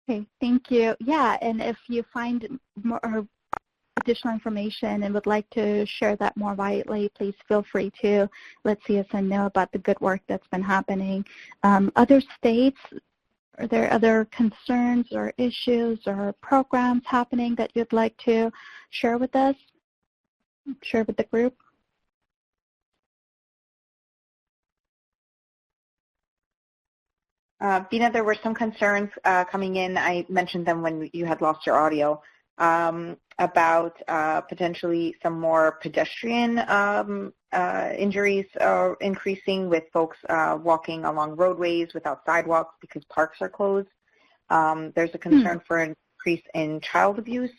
Okay, thank you. Yeah, and if you find more additional information and would like to share that more widely, please feel free to let CSN know about the good work that's been happening. Other states, are there other concerns or issues or programs happening that you'd like to share with us, share with the group? Bina, there were some concerns coming in. I mentioned them when you had lost your audio about potentially some more pedestrian injuries increasing with folks walking along roadways without sidewalks because parks are closed. There's a concern for an increase in child abuse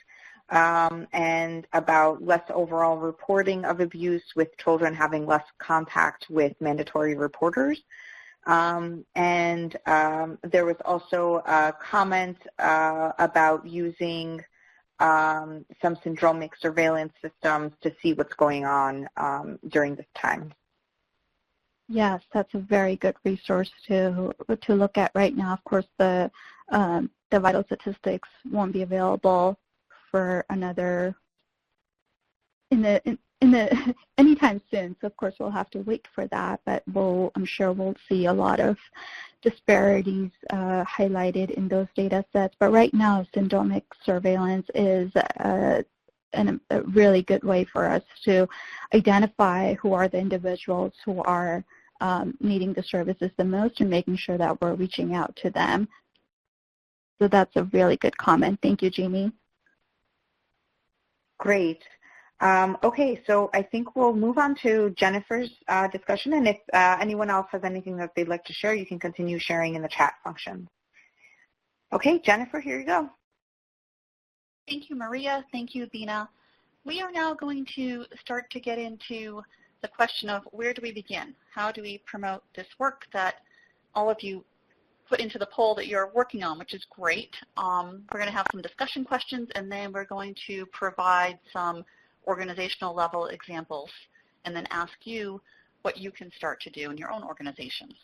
and about less overall reporting of abuse with children having less contact with mandatory reporters. And there was also a comment about using some syndromic surveillance systems to see what's going on during this time. Yes, that's a very good resource to look at right now. Of course, the vital statistics won't be available for another anytime soon. So of course we'll have to wait for that, but I'm sure we'll see a lot of disparities highlighted in those data sets, but right now syndromic surveillance is a really good way for us to identify who are the individuals who are needing the services the most and making sure that we're reaching out to them. So that's a really good comment. Thank you, Jamie. Great. Okay, so I think we'll move on to Jennifer's discussion, and if anyone else has anything that they'd like to share, you can continue sharing in the chat function. Okay, Jennifer, here you go. Thank you, Maria. Thank you, Bina. We are now going to start to get into the question of where do we begin? How do we promote this work that all of you put into the poll that you're working on, which is great. We're going to have some discussion questions, and then we're going to provide some organizational level examples and then ask you what you can start to do in your own organizations.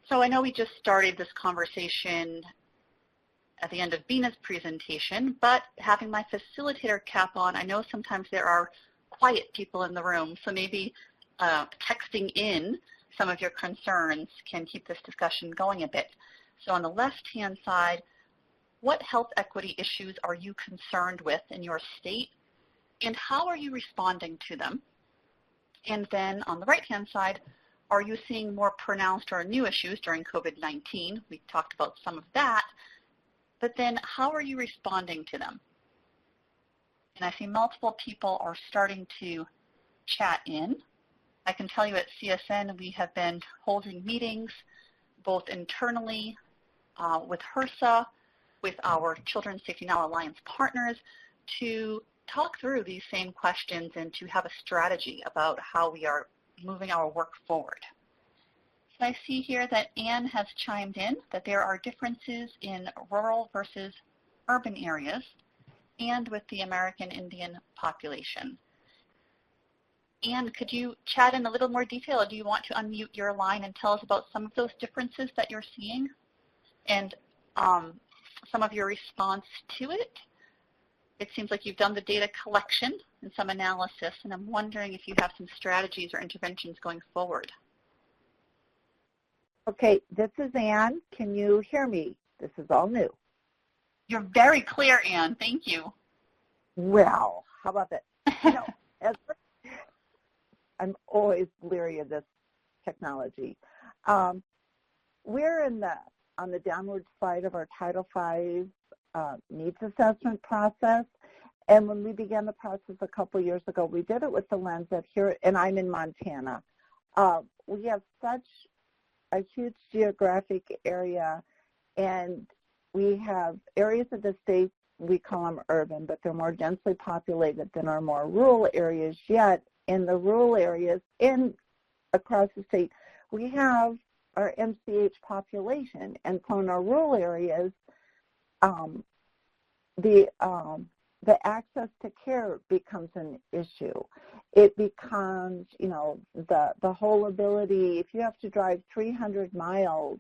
So I know we just started this conversation at the end of Bina's presentation, but having my facilitator cap on, I know sometimes there are quiet people in the room, so maybe texting in some of your concerns can keep this discussion going a bit. So on the left-hand side, what health equity issues are you concerned with in your state, and how are you responding to them? And then on the right-hand side, are you seeing more pronounced or new issues during COVID-19? We talked about some of that, but then how are you responding to them? And I see multiple people are starting to chat in. I can tell you at CSN we have been holding meetings both internally with HRSA, with our Children's Safety Now Alliance partners to talk through these same questions and to have a strategy about how we are moving our work forward. So I see here that Anne has chimed in that there are differences in rural versus urban areas and with the American Indian population. Anne, could you chat in a little more detail, or do you want to unmute your line and tell us about some of those differences that you're seeing and some of your response to it? It seems like you've done the data collection and some analysis, and I'm wondering if you have some strategies or interventions going forward. Okay, this is Anne. Can you hear me? This is all new. You're very clear, Anne. Thank you. Well, how about that? You know, I'm always leery of this technology. We're on the downward slide of our Title V needs assessment process. And when we began the process a couple years ago, we did it with the lens that here, and I'm in Montana, we have such a huge geographic area, and we have areas of the state, we call them urban, but they're more densely populated than our more rural areas. Yet in the rural areas and across the state, we have our NCFRP population, and so in our rural areas, the access to care becomes an issue. It becomes, you know, the whole ability, if you have to drive 300 miles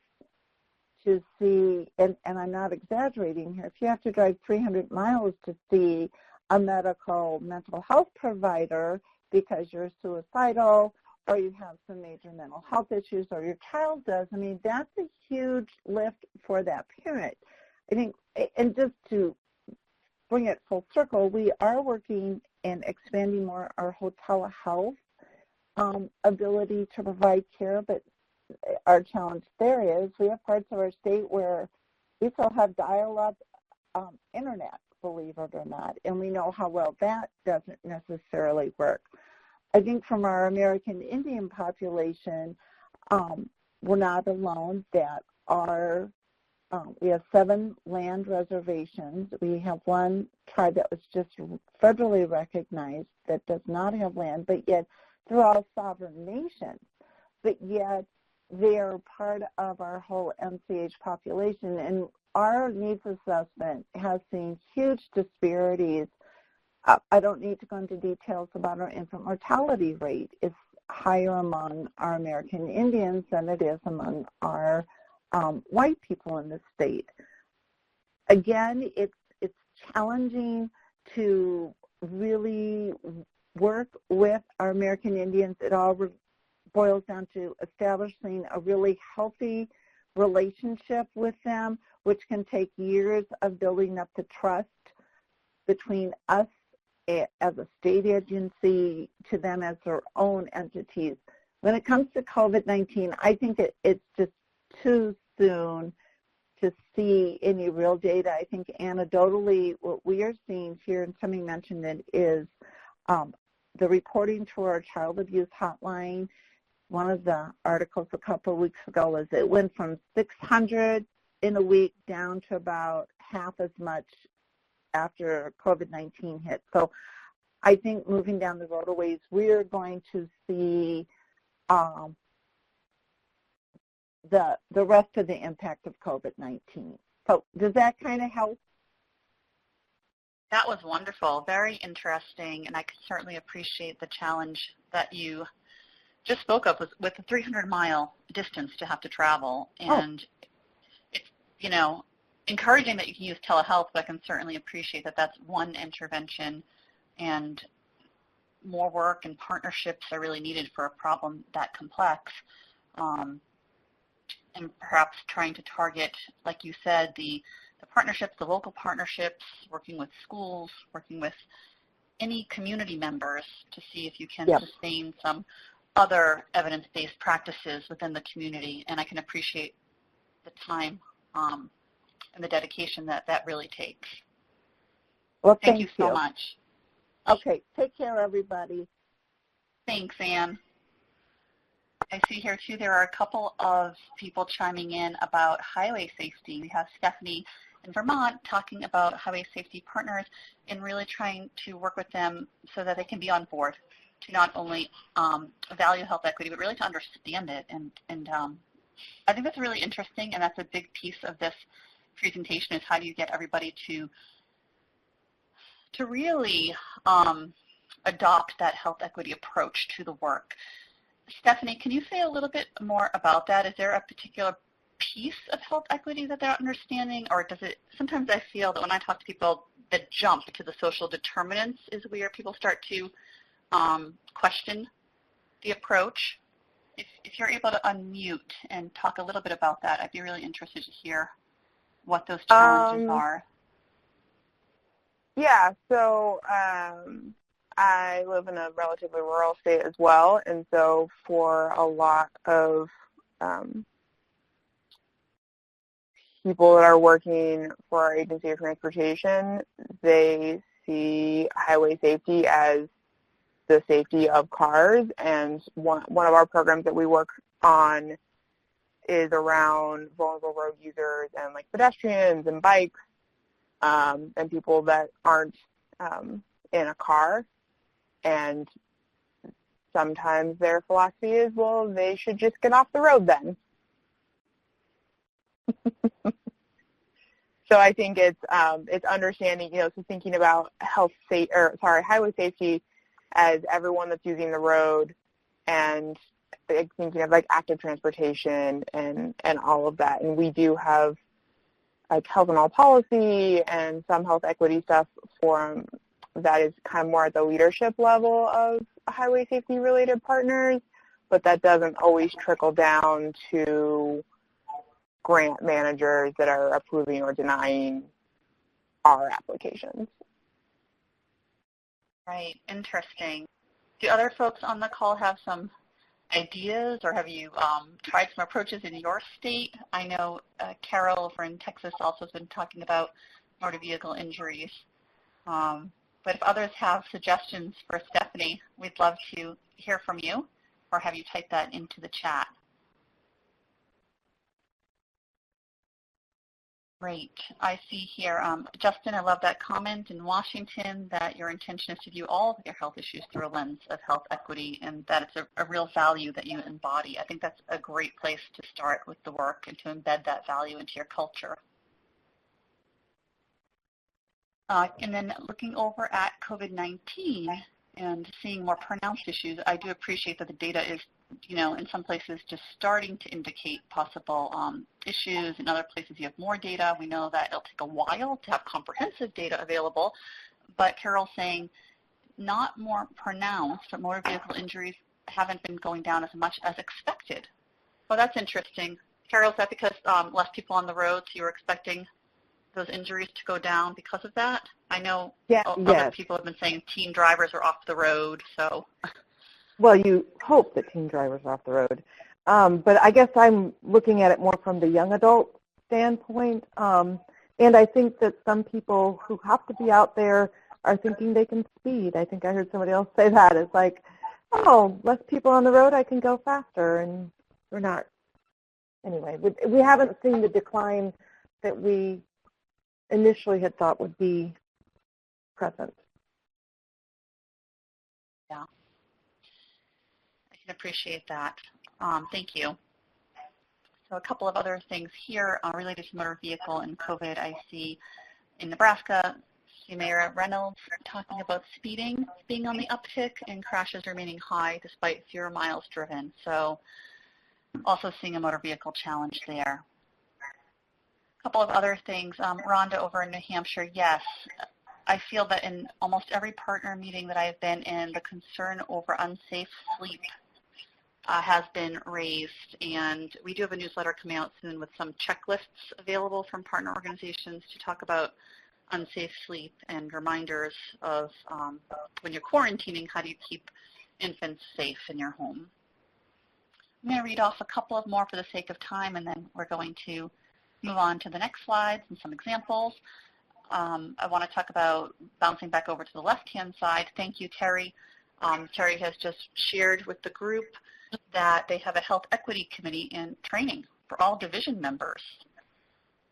to see, and I'm not exaggerating here, if you have to drive 300 miles to see a mental health provider because you're suicidal or you have some major mental health issues or your child does, I mean, that's a huge lift for that parent. I think, and just to bring it full circle, we are working and expanding more our hotel health ability to provide care, but our challenge there is we have parts of our state where we still have dial-up internet, believe it or not, and we know how well that doesn't necessarily work. I think from our American Indian population, we're not alone that we have 7 land reservations. We have one tribe that was just federally recognized that does not have land, but yet they're all sovereign nations. But yet they're part of our whole NCFRP population. And our needs assessment has seen huge disparities. I don't need to go into details about our infant mortality rate. It's higher among our American Indians than it is among our white people in the state. Again, it's challenging to really work with our American Indians. It all boils down to establishing a really healthy relationship with them, which can take years of building up the trust between us as a state agency to them as their own entities. When it comes to COVID-19, I think it's just too soon to see any real data. I think anecdotally what we are seeing here, and somebody mentioned it, is the reporting to our child abuse hotline. One of the articles a couple of weeks ago was it went from 600 in a week down to about half as much after COVID-19 hit. So I think moving down the road a ways, we're going to see the rest of the impact of COVID-19. So does that kind of help? That was wonderful, very interesting, and I can certainly appreciate the challenge that you just spoke of with the 300-mile distance to have to travel. And it's, you know, encouraging that you can use telehealth, but I can certainly appreciate that that's one intervention, and more work and partnerships are really needed for a problem that complex. And perhaps trying to target, like you said, the partnerships, the local partnerships, working with schools, working with any community members to see if you can sustain some other evidence-based practices within the community. And I can appreciate the time and the dedication that really takes. Well, thank you so much. Okay, take care, everybody. Thanks, Anne. I see here, too, there are a couple of people chiming in about highway safety. We have Stephanie in Vermont talking about highway safety partners and really trying to work with them so that they can be on board to not only value health equity, but really to understand it. And I think that's really interesting, and that's a big piece of this presentation, is how do you get everybody to really adopt that health equity approach to the work. Stephanie, can you say a little bit more about that? Is there a particular piece of health equity that they're understanding, or does it, sometimes I feel that when I talk to people, the jump to the social determinants is where people start to question the approach. If you're able to unmute and talk a little bit about that, I'd be really interested to hear what those challenges are. Yeah, so I live in a relatively rural state as well, and so for a lot of people that are working for our agency of transportation, they see highway safety as the safety of cars, and one of our programs that we work on is around vulnerable road users and like pedestrians and bikes and people that aren't in a car. And sometimes their philosophy is, well, they should just get off the road then. So I think it's understanding, so thinking about highway safety as everyone that's using the road, and thinking of like active transportation and all of that. And we do have like health and all policy and some health equity stuff for that is kind of more at the leadership level of highway safety related partners, but that doesn't always trickle down to grant managers that are approving or denying our applications. Right, interesting. Do other folks on the call have some ideas, or have you tried some approaches in your state? I know Carol over in Texas also has been talking about motor vehicle injuries. But if others have suggestions for Stephanie, we'd love to hear from you, or have you type that into the chat. Great. I see here, Justin, I love that comment in Washington that your intention is to view all of your health issues through a lens of health equity, and that it's a real value that you embody. I think that's a great place to start with the work and to embed that value into your culture. And then looking over at COVID-19 and seeing more pronounced issues, I do appreciate that the data is, in some places just starting to indicate possible issues. In other places you have more data. We know that it'll take a while to have comprehensive data available. But Carol's saying not more pronounced, but motor vehicle injuries haven't been going down as much as expected. Well, that's interesting. Carol, is that because less people on the road, so you were expecting those injuries to go down because of that? I know other people have been saying teen drivers are off the road, so. Well, you hope that teen drivers are off the road. But I guess I'm looking at it more from the young adult standpoint. And I think that some people who have to be out there are thinking they can speed. I think I heard somebody else say that. It's like, oh, less people on the road, I can go faster. And we're not. Anyway, we haven't seen the decline that we initially had thought would be present. Yeah, I can appreciate that. Thank you. So a couple of other things here related to motor vehicle and COVID. I see in Nebraska, Mayor Reynolds talking about speeding being on the uptick and crashes remaining high despite fewer miles driven. So also seeing a motor vehicle challenge there. A couple of other things. Rhonda over in New Hampshire, yes. I feel that in almost every partner meeting that I've been in, the concern over unsafe sleep has been raised, and we do have a newsletter coming out soon with some checklists available from partner organizations to talk about unsafe sleep and reminders of when you're quarantining, how do you keep infants safe in your home. I'm going to read off a couple of more for the sake of time, and then we're going to move on to the next slides and some examples. I want to talk about bouncing back over to the left-hand side. Thank you, Terry. Terry has just shared with the group that they have a health equity committee in training for all division members.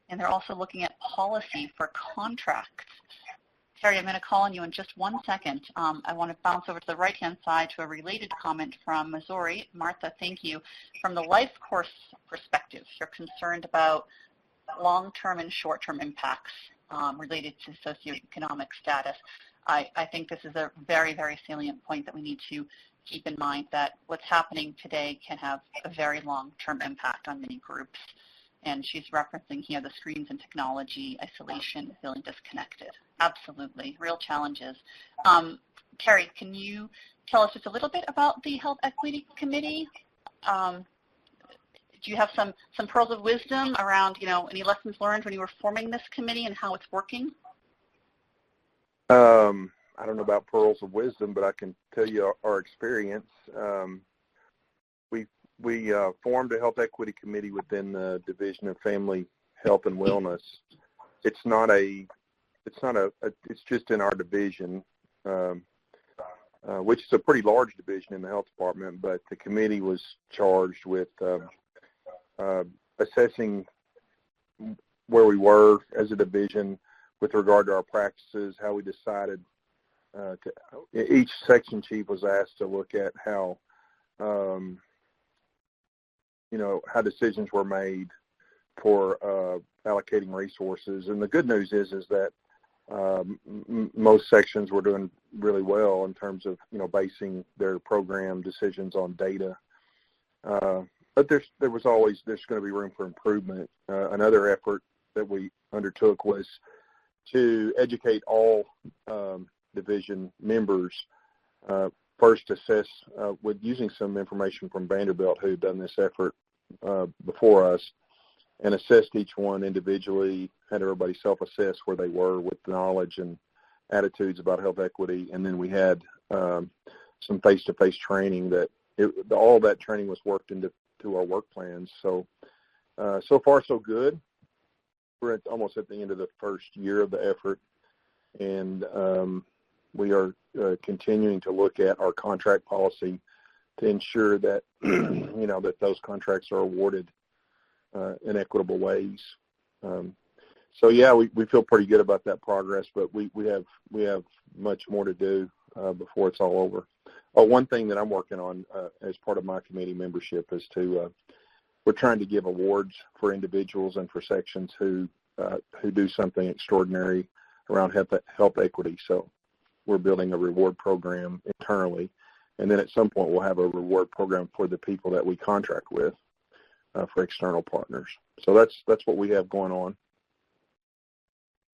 And they're also looking at policy for contracts. Terry, I'm going to call on you in just 1 second. I want to bounce over to the right-hand side to a related comment from Missouri. Martha, thank you. From the life course perspective, you're concerned about long-term and short-term impacts related to socioeconomic status. I think this is a very, very salient point that we need to keep in mind, that what's happening today can have a very long-term impact on many groups. And she's referencing here the screens and technology, isolation, feeling disconnected. Absolutely, real challenges. Terry, can you tell us just a little bit about the Health Equity Committee? Do you have some pearls of wisdom around, any lessons learned when you were forming this committee and how it's working? I don't know about pearls of wisdom, but I can tell you our experience. We formed a health equity committee within the Division of Family Health and Wellness. It's just in our division, which is a pretty large division in the health department, but the committee was charged with assessing where we were as a division with regard to our practices, how we decided each section chief was asked to look at how how decisions were made for allocating resources. And the good news is that most sections were doing really well in terms of basing their program decisions on data. But there's going to be room for improvement. Another effort that we undertook was to educate all division members. First assess with using some information from Vanderbilt, who had done this effort before us, and assessed each one individually, had everybody self-assess where they were with knowledge and attitudes about health equity, and then we had some face-to-face training all that training was worked into our work plans. So far so good. We're almost at the end of the first year of the effort, and we are continuing to look at our contract policy to ensure that that those contracts are awarded in equitable ways. So yeah, we feel pretty good about that progress, but we have much more to do before it's all over. One thing that I'm working on as part of my committee membership is we're trying to give awards for individuals and for sections who do something extraordinary around health equity. So we're building a reward program internally, and then at some point we'll have a reward program for the people that we contract with for external partners. So that's what we have going on.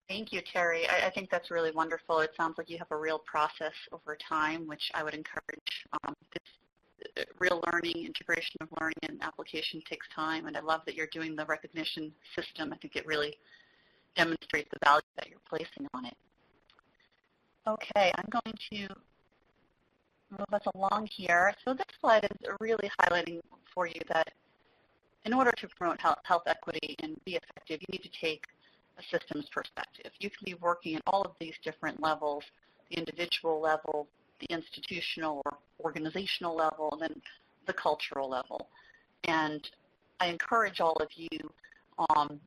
Thank you, Terry. I think that's really wonderful. It sounds like you have a real process over time, which I would encourage. This real learning, integration of learning and application takes time, and I love that you're doing the recognition system. I think it really demonstrates the value that you're placing on it. Okay, I'm going to move us along here. So this slide is really highlighting for you that in order to promote health equity and be effective, you need to take a systems perspective. You can be working at all of these different levels, the individual level, the institutional or organizational level, and then the cultural level. And I encourage all of you to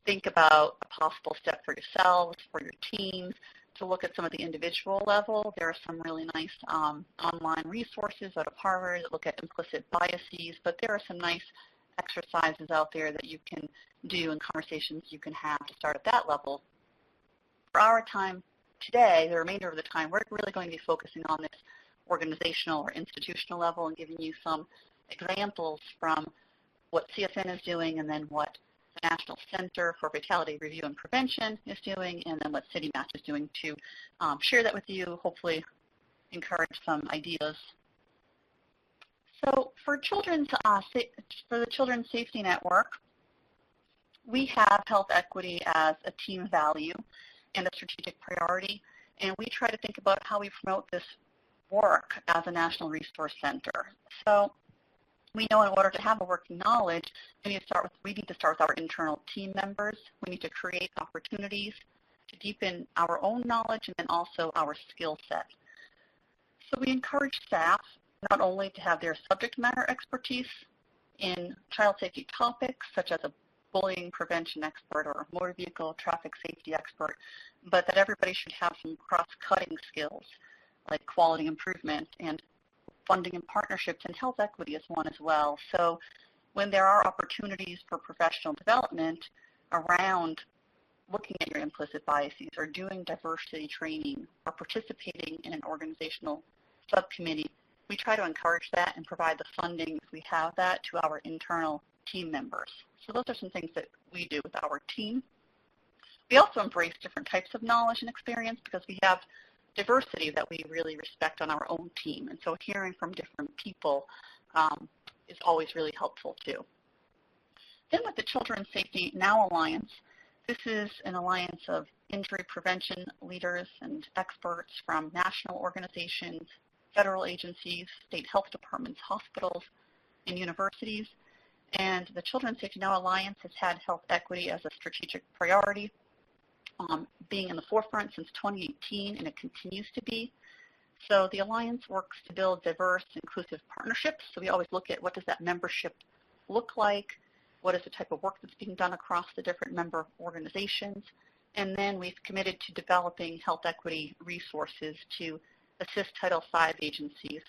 think about a possible step for yourselves, for your teams, to look at some of the individual level. There are some really nice online resources out of Harvard that look at implicit biases, but there are some nice exercises out there that you can do and conversations you can have to start at that level. For our time today, the remainder of the time, we're really going to be focusing on this organizational or institutional level and giving you some examples from what CSN is doing and then what the National Center for Fatality Review and Prevention is doing, and then what CityMatCH is doing to share that with you, hopefully encourage some ideas. So for the Children's Safety Network, we have health equity as a team value and a strategic priority, and we try to think about how we promote this work as a national resource center. So we know in order to have a working knowledge, we need to start with our internal team members. We need to create opportunities to deepen our own knowledge and then also our skill set. So we encourage staff not only to have their subject matter expertise in child safety topics, such as a bullying prevention expert or a motor vehicle traffic safety expert, but that everybody should have some cross-cutting skills like quality improvement and funding and partnerships, and health equity is one as well. So when there are opportunities for professional development around looking at your implicit biases or doing diversity training or participating in an organizational subcommittee, we try to encourage that and provide the funding, if we have that, to our internal team members. So those are some things that we do with our team. We also embrace different types of knowledge and experience because we have diversity that we really respect on our own team. And so hearing from different people is always really helpful too. Then with the Children's Safety Now Alliance, this is an alliance of injury prevention leaders and experts from national organizations, federal agencies, state health departments, hospitals, and universities. And the Children's Safety Now Alliance has had health equity as a strategic priority, being in the forefront since 2018, and it continues to be. So the Alliance works to build diverse, inclusive partnerships. So we always look at what does that membership look like, what is the type of work that's being done across the different member organizations, and then we've committed to developing health equity resources to assist Title V agencies.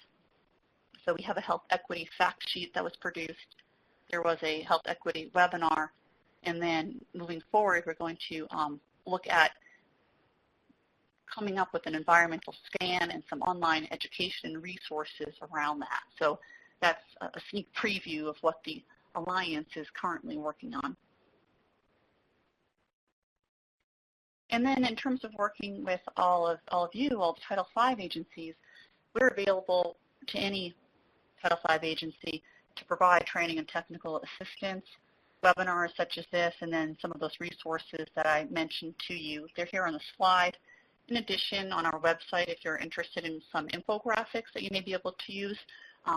So we have a health equity fact sheet that was produced. There was a health equity webinar, and then moving forward, we're going to look at coming up with an environmental scan and some online education resources around that. So that's a sneak preview of what the Alliance is currently working on. And then in terms of working with all of you, all the Title V agencies, we're available to any Title V agency to provide training and technical assistance, webinars such as this, and then some of those resources that I mentioned to you. They're here on the slide. In addition, on our website, if you're interested in some infographics that you may be able to use,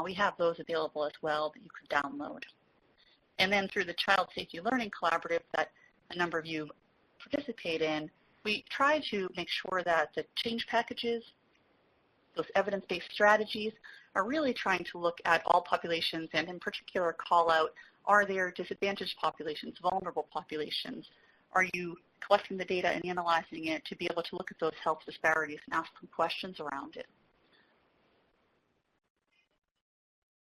we have those available as well that you could download. And then through the Child Safety Learning Collaborative that a number of you participate in, we try to make sure that the change packages, those evidence-based strategies, are really trying to look at all populations and in particular call out, are there disadvantaged populations, vulnerable populations? Are you collecting the data and analyzing it to be able to look at those health disparities and ask some questions around it?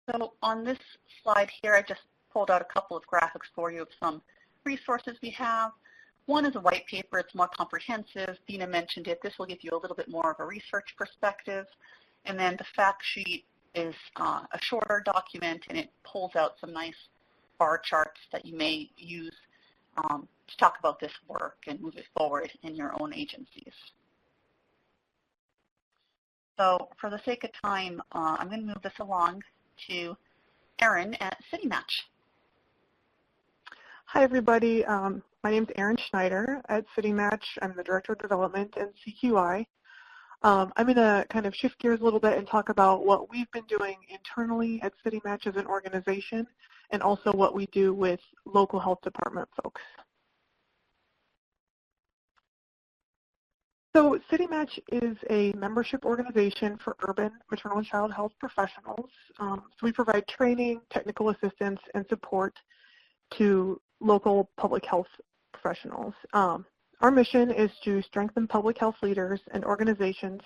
So on this slide here, I just pulled out a couple of graphics for you of some resources we have. One is a white paper. It's more comprehensive. Bina mentioned it. This will give you a little bit more of a research perspective. And then the fact sheet is a shorter document, and it pulls out some nice bar charts that you may use to talk about this work and move it forward in your own agencies. So for the sake of time, I'm going to move this along to Erin at CityMatCH. Hi, everybody. My name is Erin Schneider at CityMatCH. I'm the Director of Development and CQI. I'm going to kind of shift gears a little bit and talk about what we've been doing internally at CityMatCH as an organization, and also what we do with local health department folks. So CityMatCH is a membership organization for urban maternal and child health professionals. So we provide training, technical assistance, and support to local public health professionals. Our mission is to strengthen public health leaders and organizations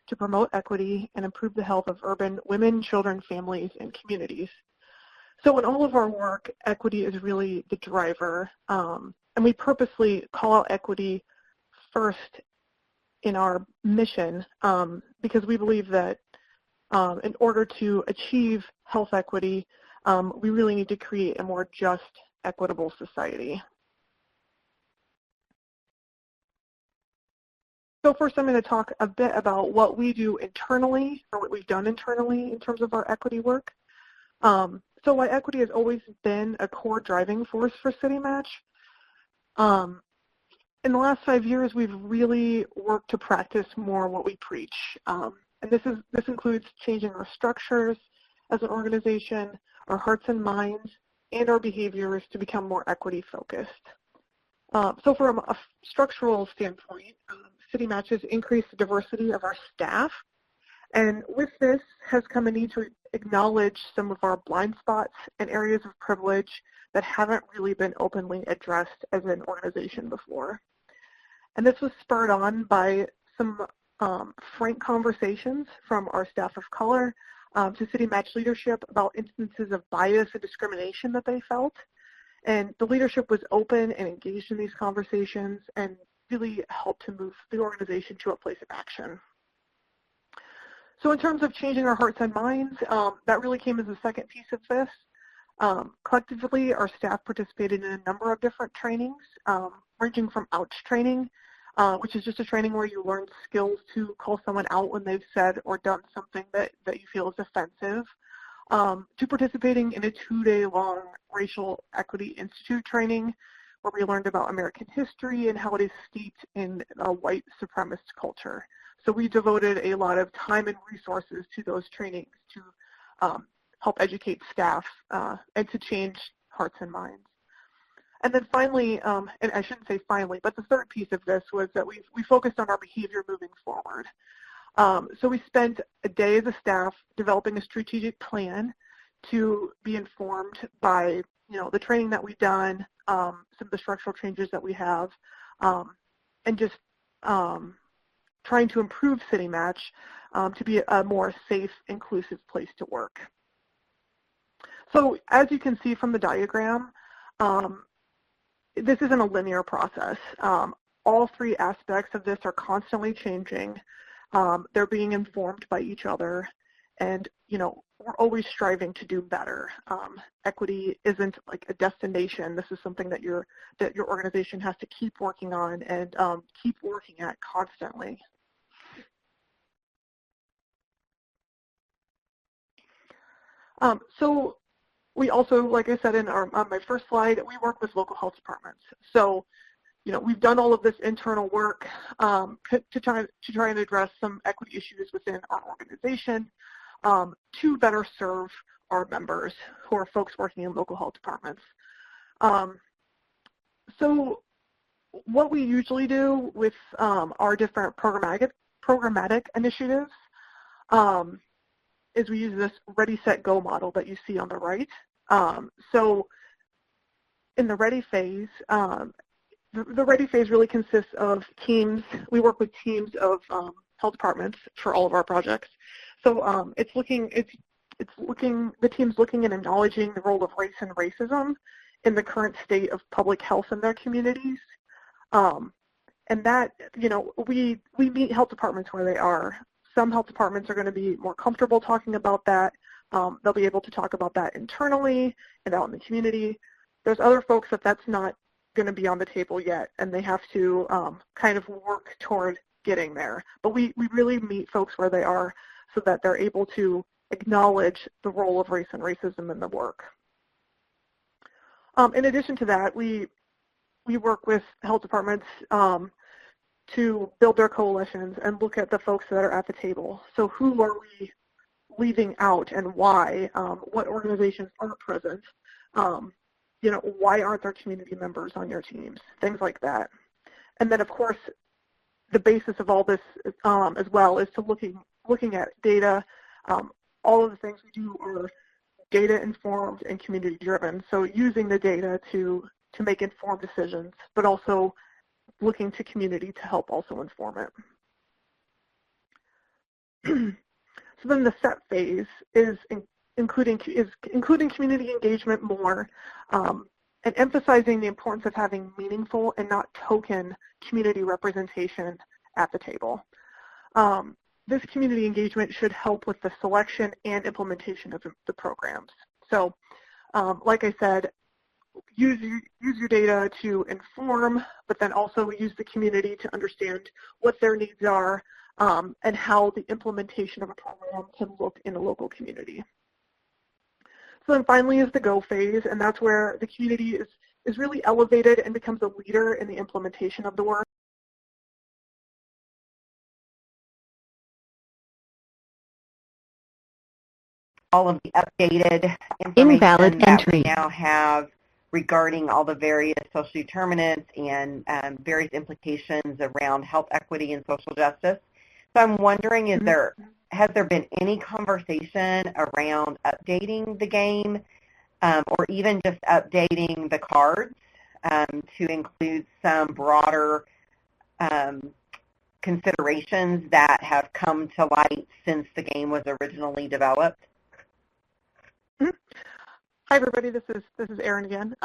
to promote equity and improve the health of urban women, children, families, and communities. So in all of our work, equity is really the driver, and we purposely call out equity first in our mission because we believe that in order to achieve health equity, we really need to create a more just, equitable society. So first I'm going to talk a bit about what we do internally, or what we've done internally in terms of our equity work. So why equity has always been a core driving force for CityMatCH. In the last 5 years, we've really worked to practice more what we preach. And this includes changing our structures as an organization, our hearts and minds, and our behaviors to become more equity focused. So from a structural standpoint, CityMatCH has increased the diversity of our staff, and with this has come a need to acknowledge some of our blind spots and areas of privilege that haven't really been openly addressed as an organization before. And this was spurred on by some frank conversations from our staff of color to CityMatCH leadership about instances of bias and discrimination that they felt. And the leadership was open and engaged in these conversations and really helped to move the organization to a place of action. So in terms of changing our hearts and minds, that really came as a second piece of this. Collectively, our staff participated in a number of different trainings, ranging from ouch training, which is just a training where you learn skills to call someone out when they've said or done something that you feel is offensive, to participating in a 2-day-long Racial Equity Institute training where we learned about American history and how it is steeped in a white supremacist culture. So we devoted a lot of time and resources to those trainings to help educate staff and to change hearts and minds. And then finally, and I shouldn't say finally, but the third piece of this was that we focused on our behavior moving forward. So we spent a day as a staff developing a strategic plan to be informed by the training that we've done, some of the structural changes that we have, and just trying to improve CityMatCH to be a more safe, inclusive place to work. So as you can see from the diagram, this isn't a linear process. All three aspects of this are constantly changing. They're being informed by each other, and we're always striving to do better. Equity isn't like a destination. This is something that your organization has to keep working on and keep working at constantly. So we also, like I said on my first slide, we work with local health departments. So, we've done all of this internal work to try and address some equity issues within our organization to better serve our members who are folks working in local health departments. So what we usually do with our different programmatic initiatives is we use this ready, set, go model that you see on the right. So in the ready phase, the ready phase really consists of teams. We work with teams of health departments for all of our projects. So the team's looking and acknowledging the role of race and racism in the current state of public health in their communities. And that, we meet health departments where they are. Some health departments are going to be more comfortable talking about that. They'll be able to talk about that internally and out in the community. There's other folks that's not going to be on the table yet, and they have to kind of work toward getting there. But we really meet folks where they are so that they're able to acknowledge the role of race and racism in the work. In addition to that, we work with health departments to build their coalitions and look at the folks that are at the table. So who are we leaving out and why? What organizations aren't present? You know, why aren't there community members on your teams? Things like that. And then, of course, the basis of all this as well is to looking at data. All of the things we do are data-informed and community-driven. So using the data to make informed decisions, but also looking to community to help also inform it. So then the set phase is including community engagement more and emphasizing the importance of having meaningful and not token community representation at the table. This community engagement should help with the selection and implementation of the programs. So like I said, use your data to inform, but then also use the community to understand what their needs are and how the implementation of a program can look in a local community. So then finally is the go phase, and that's where the community is really elevated and becomes a leader in the implementation of the work. All of the updated information that we now have regarding all the various social determinants and various implications around health equity and social justice. So I'm wondering, has there been any conversation around updating the game or even just updating the cards to include some broader considerations that have come to light since the game was originally developed? Hi everybody, this is Erin again.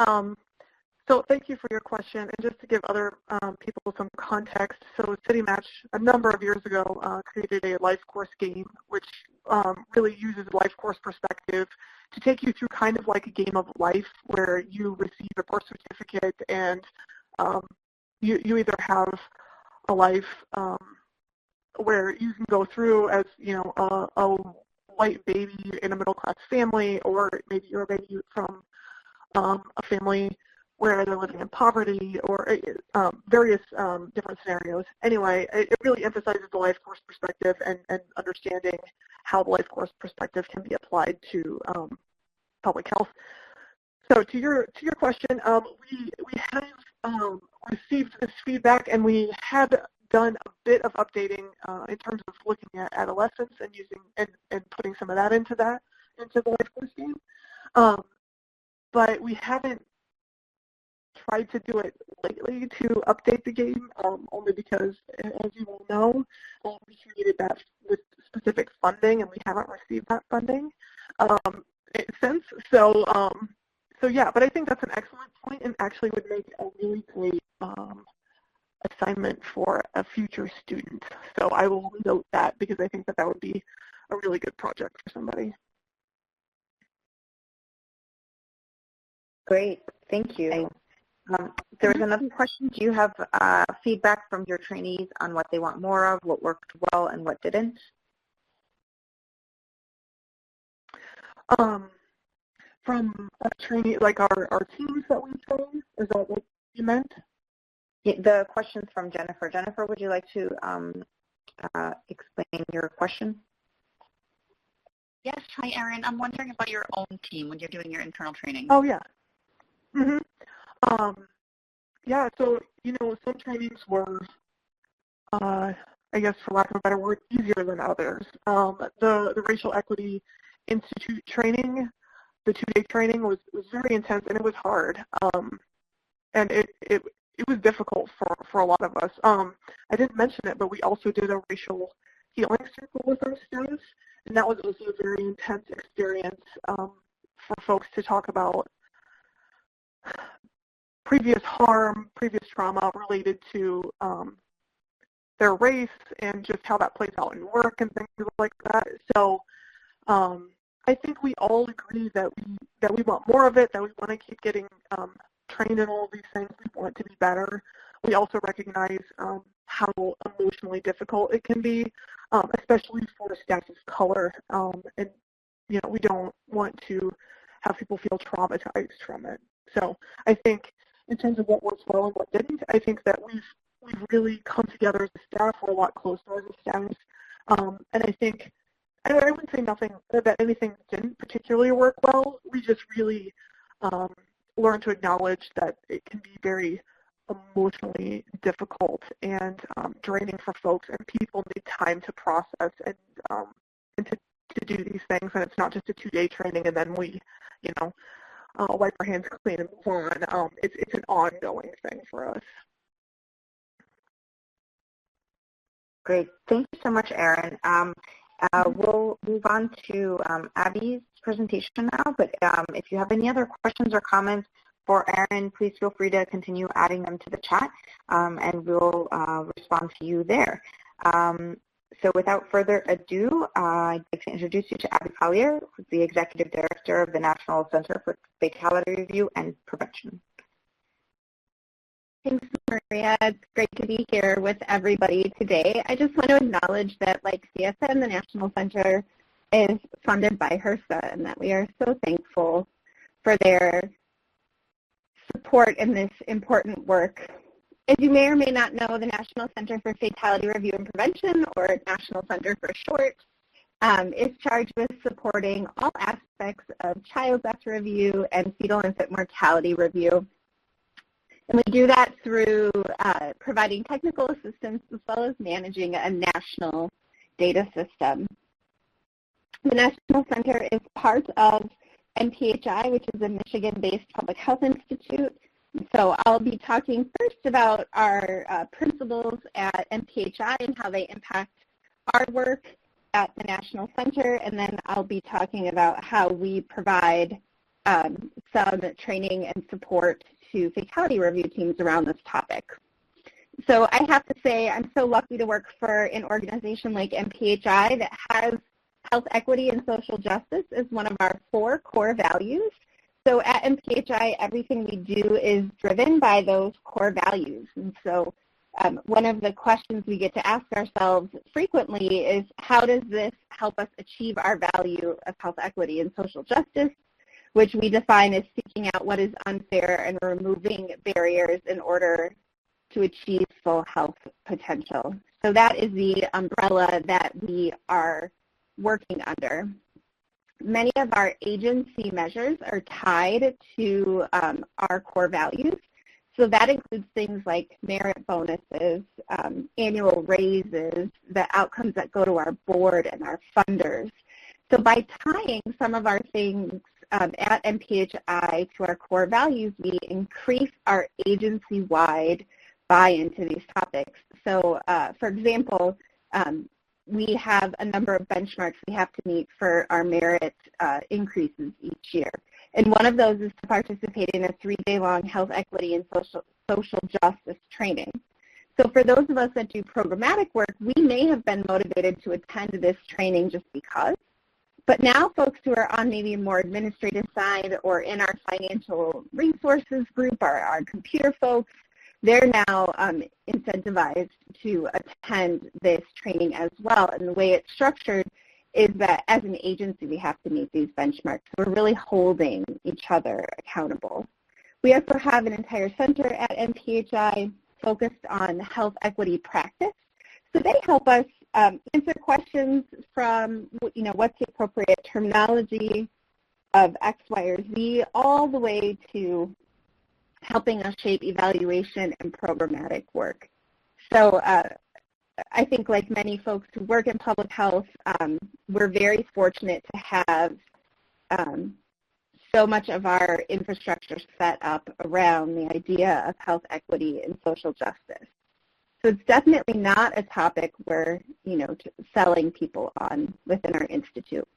So thank you for your question, and just to give other people some context, so CityMatCH a number of years ago created a life course game which really uses life course perspective to take you through kind of like a game of life where you receive a birth certificate and you either have a life where you can go through as, you know, a white baby in a middle-class family, or maybe you're a baby from a family where they're living in poverty, or various different scenarios. Anyway, it really emphasizes the life course perspective and understanding how the life course perspective can be applied to public health. So to your question, we have received this feedback, and we had done a bit of updating in terms of looking at adolescents and using and putting some of that into the life course game. But we haven't tried to do it lately to update the game, only because, as you all know, we created that with specific funding, and we haven't received that funding since. So yeah, but I think that's an excellent point, and actually would make a really great assignment for a future student. So I will note that, because I think that would be a really good project for somebody. Great, thank you. There was another question. Do you have feedback from your trainees on what they want more of, what worked well and what didn't? From a trainee, like our teams that we train, is that what you meant? Yeah, the question's from Jennifer. Jennifer, would you like to explain your question? Yes, hi Erin. I'm wondering about your own team when you're doing your internal training. Oh yeah. Yeah, so, you know, some trainings were, I guess for lack of a better word, easier than others. The Racial Equity Institute training, the 2-day training was very intense, and it was hard. And it was difficult for a lot of us. I didn't mention it, but we also did a racial healing circle with our staff, and that was also a very intense experience for folks to talk about previous harm, previous trauma related to their race, and just how that plays out in work and things like that. So I think we all agree that we want more of it, that we want to keep getting trained in all of these things. We want it to be better. we also recognize how emotionally difficult it can be, especially for staff of color. And, you know, we don't want to have people feel traumatized from it. So I think in terms of what worked well and what didn't, I think that we've really come together as a staff. We're a lot closer as a staff. And I think, I wouldn't say that anything didn't particularly work well. We just really learned to acknowledge that it can be very emotionally difficult and draining for folks, and people need time to process and to do these things, and it's not just a 2-day training and then we, you know, wipe our hands clean and move on. It's an ongoing thing for us. Great. Thank you so much, Erin. We'll move on to Abby's presentation now, but if you have any other questions or comments for Erin, please feel free to continue adding them to the chat, and we'll respond to you there. So without further ado, I'd like to introduce you to Abby Collier, who's the Executive Director of the National Center for Fatality Review and Prevention. Thanks, Maria. It's great to be here with everybody today. I just want to acknowledge that, like CSN, the National Center is funded by HRSA, and that we are so thankful for their support in this important work. As you may or may not know, the National Center for Fatality Review and Prevention, or National Center for short, is charged with supporting all aspects of child death review and fetal infant mortality review. And we do that through providing technical assistance as well as managing a national data system. The National Center is part of NCFRP, which is a Michigan-based public health institute. So I'll be talking first about our principles at NCFRP and how they impact our work at the National Center, and then I'll be talking about how we provide some training and support to fatality review teams around this topic. So I have to say I'm so lucky to work for an organization like NCFRP that has health equity and social justice as one of our 4 core values. So at NCFRP, everything we do is driven by those core values. And so one of the questions we get to ask ourselves frequently is, how does this help us achieve our value of health equity and social justice, which we define as seeking out what is unfair and removing barriers in order to achieve full health potential. So that is the umbrella that we are working under. Many of our agency measures are tied to our core values. So that includes things like merit bonuses, annual raises, the outcomes that go to our board and our funders. So by tying some of our things at NCFRP to our core values, we increase our agency-wide buy-in to these topics. So for example, we have a number of benchmarks we have to meet for our merit increases each year. And one of those is to participate in a 3-day-long health equity and social justice training. So for those of us that do programmatic work, we may have been motivated to attend this training just because. But now folks who are on maybe a more administrative side or in our financial resources group, our computer folks, they're now incentivized to attend this training as well. And the way it's structured is that as an agency, we have to meet these benchmarks. We're really holding each other accountable. We also have an entire center at NCFRP focused on health equity practice. So they help us answer questions from, what's the appropriate terminology of X, Y, or Z, all the way to helping us shape evaluation and programmatic work. So I think like many folks who work in public health, we're very fortunate to have so much of our infrastructure set up around the idea of health equity and social justice. So it's definitely not a topic we're, selling people on within our institute.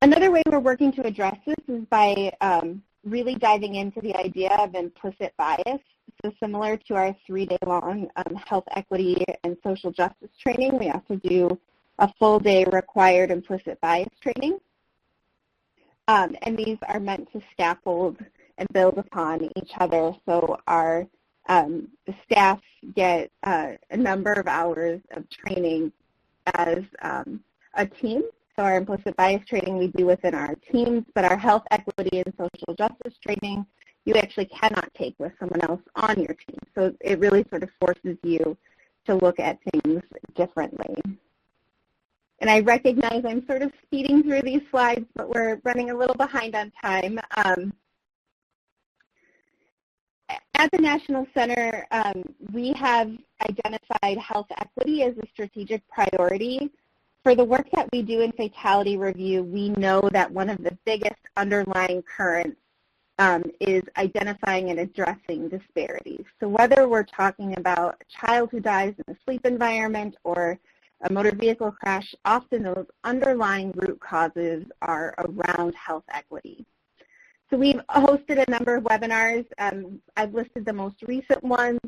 Another way we're working to address this is by really diving into the idea of implicit bias. So similar to our 3-day-long health equity and social justice training, we also do a full-day required implicit bias training. And these are meant to scaffold and build upon each other. So our The staff get a number of hours of training as a team. So our implicit bias training we do within our teams, but our health equity and social justice training you actually cannot take with someone else on your team. So it really sort of forces you to look at things differently. And I recognize I'm sort of speeding through these slides, but we're running a little behind on time. At the National Center, we have identified health equity as a strategic priority. For the work that we do in fatality review, we know that one of the biggest underlying currents is identifying and addressing disparities. So whether we're talking about a child who dies in a sleep environment or a motor vehicle crash, often those underlying root causes are around health equity. So we've hosted a number of webinars. I've listed the most recent ones.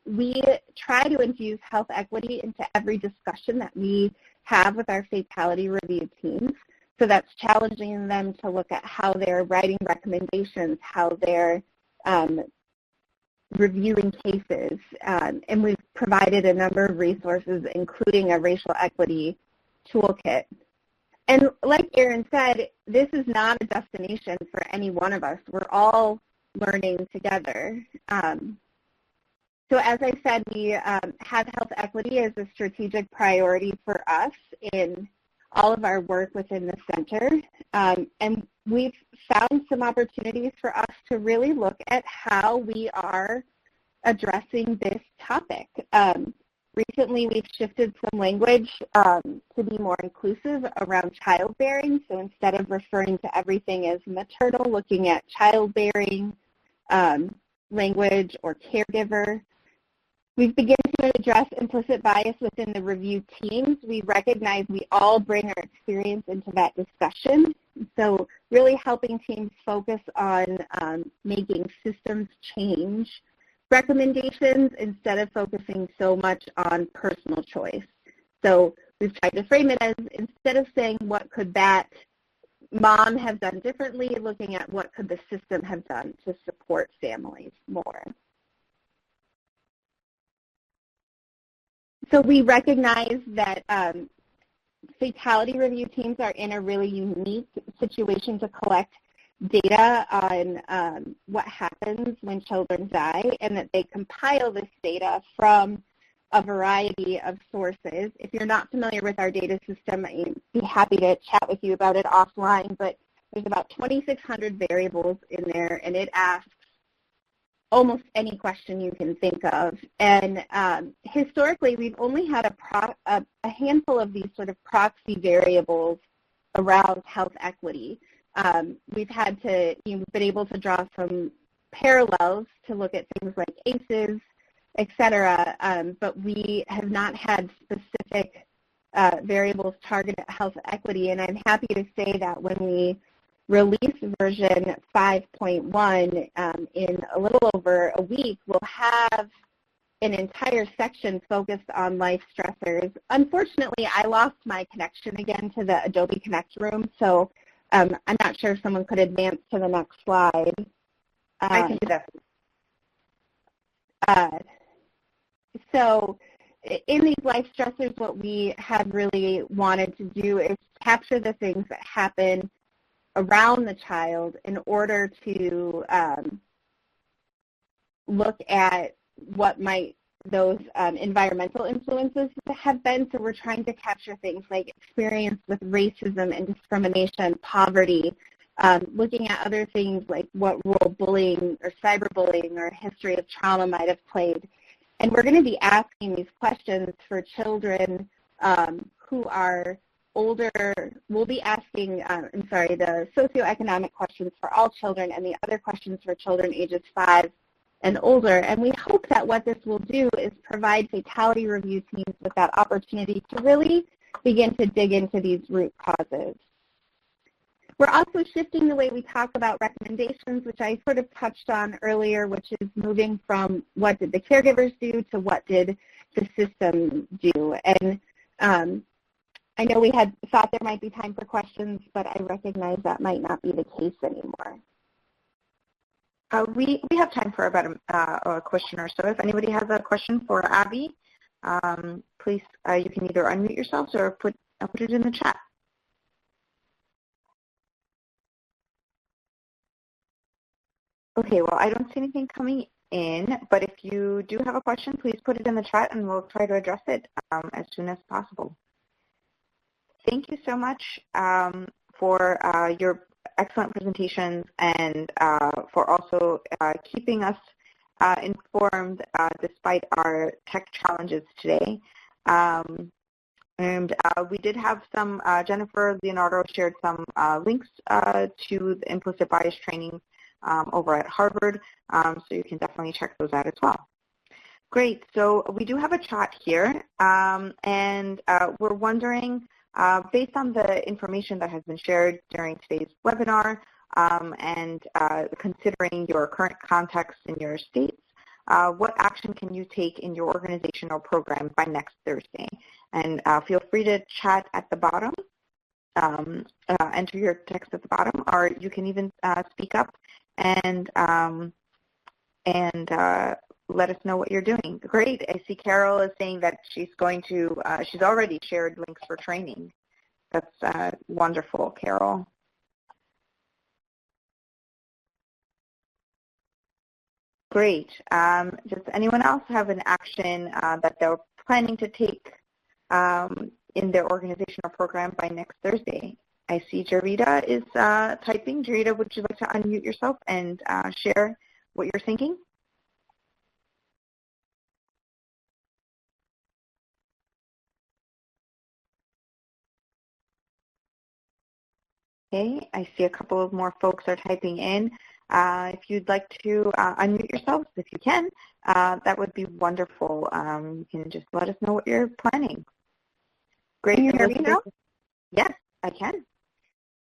We try to infuse health equity into every discussion that we have with our fatality review teams. So that's challenging them to look at how they're writing recommendations, how they're reviewing cases. And we've provided a number of resources, including a racial equity toolkit. And like Erin said, this is not a destination for any one of us. We're all learning together. So as I said, we have health equity as a strategic priority for us in all of our work within the center. And we've found some opportunities for us to really look at how we are addressing this topic. Recently, we've shifted some language to be more inclusive around childbearing. So instead of referring to everything as maternal, looking at childbearing language or caregiver. We've begun to address implicit bias within the review teams. We recognize we all bring our experience into that discussion. So really helping teams focus on making systems change recommendations instead of focusing so much on personal choice. So we've tried to frame it as, instead of saying what could that mom have done differently, looking at what could the system have done to support families more. So we recognize that fatality review teams are in a really unique situation to collect data on what happens when children die, and that they compile this data from a variety of sources. If you're not familiar with our data system, I'd be happy to chat with you about it offline, but there's about 2,600 variables in there, and it asks almost any question you can think of. And historically, we've only had a handful of these sort of proxy variables around health equity. We've had to, been able to draw some parallels to look at things like ACEs, et cetera, but we have not had specific variables targeted at health equity. And I'm happy to say that when we release version 5.1 in a little over a week, we'll have an entire section focused on life stressors. Unfortunately, I lost my connection again to the Adobe Connect room, so I'm not sure if someone could advance to the next slide. I can do that. So in these life stressors, what we have really wanted to do is capture the things that happen around the child in order to look at what might those environmental influences have been. So we're trying to capture things like experience with racism and discrimination, poverty, looking at other things like what role bullying or cyberbullying or history of trauma might have played. And we're going to be asking these questions for children who are older. We'll be asking, the socioeconomic questions for all children and the other questions for children ages 5 and older. And we hope that what this will do is provide fatality review teams with that opportunity to really begin to dig into these root causes. We're also shifting the way we talk about recommendations, which I sort of touched on earlier, which is moving from what did the caregivers do to what did the system do. And I know we had thought there might be time for questions, but I recognize that might not be the case anymore. We have time for about a question or so. If anybody has a question for Abby, please, you can either unmute yourselves or put it in the chat. Okay, well, I don't see anything coming in, but if you do have a question, please put it in the chat and we'll try to address it as soon as possible. Thank you so much for your excellent presentations and for also keeping us informed despite our tech challenges today. And we did have some, Jennifer Leonardo shared some links to the implicit bias training over at Harvard, so you can definitely check those out as well. Great, so we do have a chat here, and we're wondering, based on the information that has been shared during today's webinar, and considering your current context in your states, what action can you take in your organization or program by next Thursday? And feel free to chat at the bottom, enter your text at the bottom, or you can even speak up and let us know what you're doing. Great. I see Carol is saying that she's going to, she's already shared links for training. That's wonderful, Carol. Great. Does anyone else have an action that they're planning to take in their organization or program by next Thursday? I see Jarita is typing. Jarita, would you like to unmute yourself and share what you're thinking? Okay, I see a couple of more folks are typing in. If you'd like to unmute yourselves, if you can, that would be wonderful. You can just let us know what you're planning. Great. Can you hear me now? Yes, I can.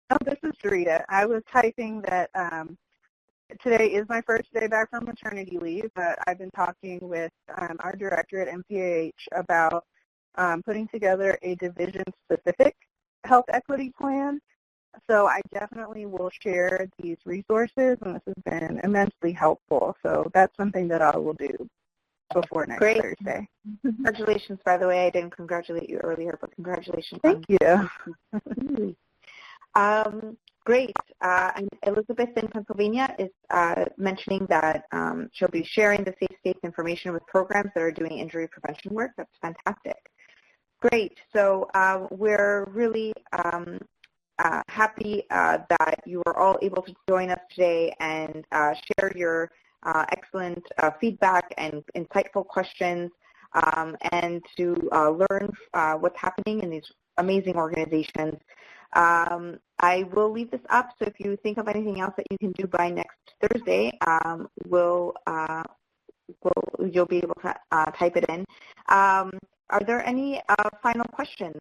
Oh, this is Jarita. I was typing that today is my first day back from maternity leave, but I've been talking with our director at NCFRP about putting together a division-specific health equity plan. So I definitely will share these resources, and this has been immensely helpful. So that's something that I will do before next Thursday. Congratulations, by the way. I didn't congratulate you earlier, but congratulations. Thank you. Great. And Elizabeth in Pennsylvania is mentioning that she'll be sharing the Safe States information with programs that are doing injury prevention work. That's fantastic. Great. So we're really happy that you were all able to join us today and share your excellent feedback and insightful questions and to learn what's happening in these amazing organizations. I will leave this up, so if you think of anything else that you can do by next Thursday, you'll be able to type it in. Are there any final questions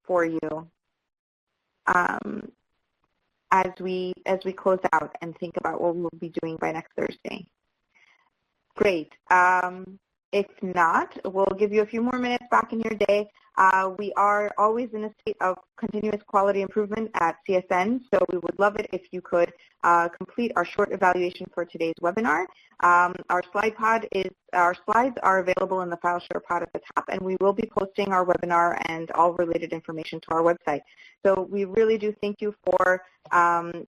for you as we close out and think about what we'll be doing by next Thursday? Great. If not, we'll give you a few more minutes back in your day. We are always in a state of continuous quality improvement at CSN, so we would love it if you could complete our short evaluation for today's webinar. Our slides are available in the file share pod at the top, and we will be posting our webinar and all related information to our website. So we really do thank you for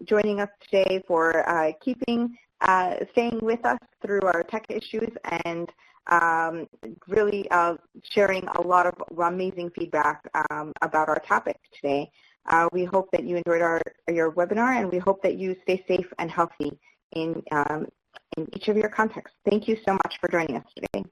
joining us today, for staying with us through our tech issues, and really sharing a lot of amazing feedback about our topic today. We hope that you enjoyed your webinar, and we hope that you stay safe and healthy in each of your contexts. Thank you so much for joining us today.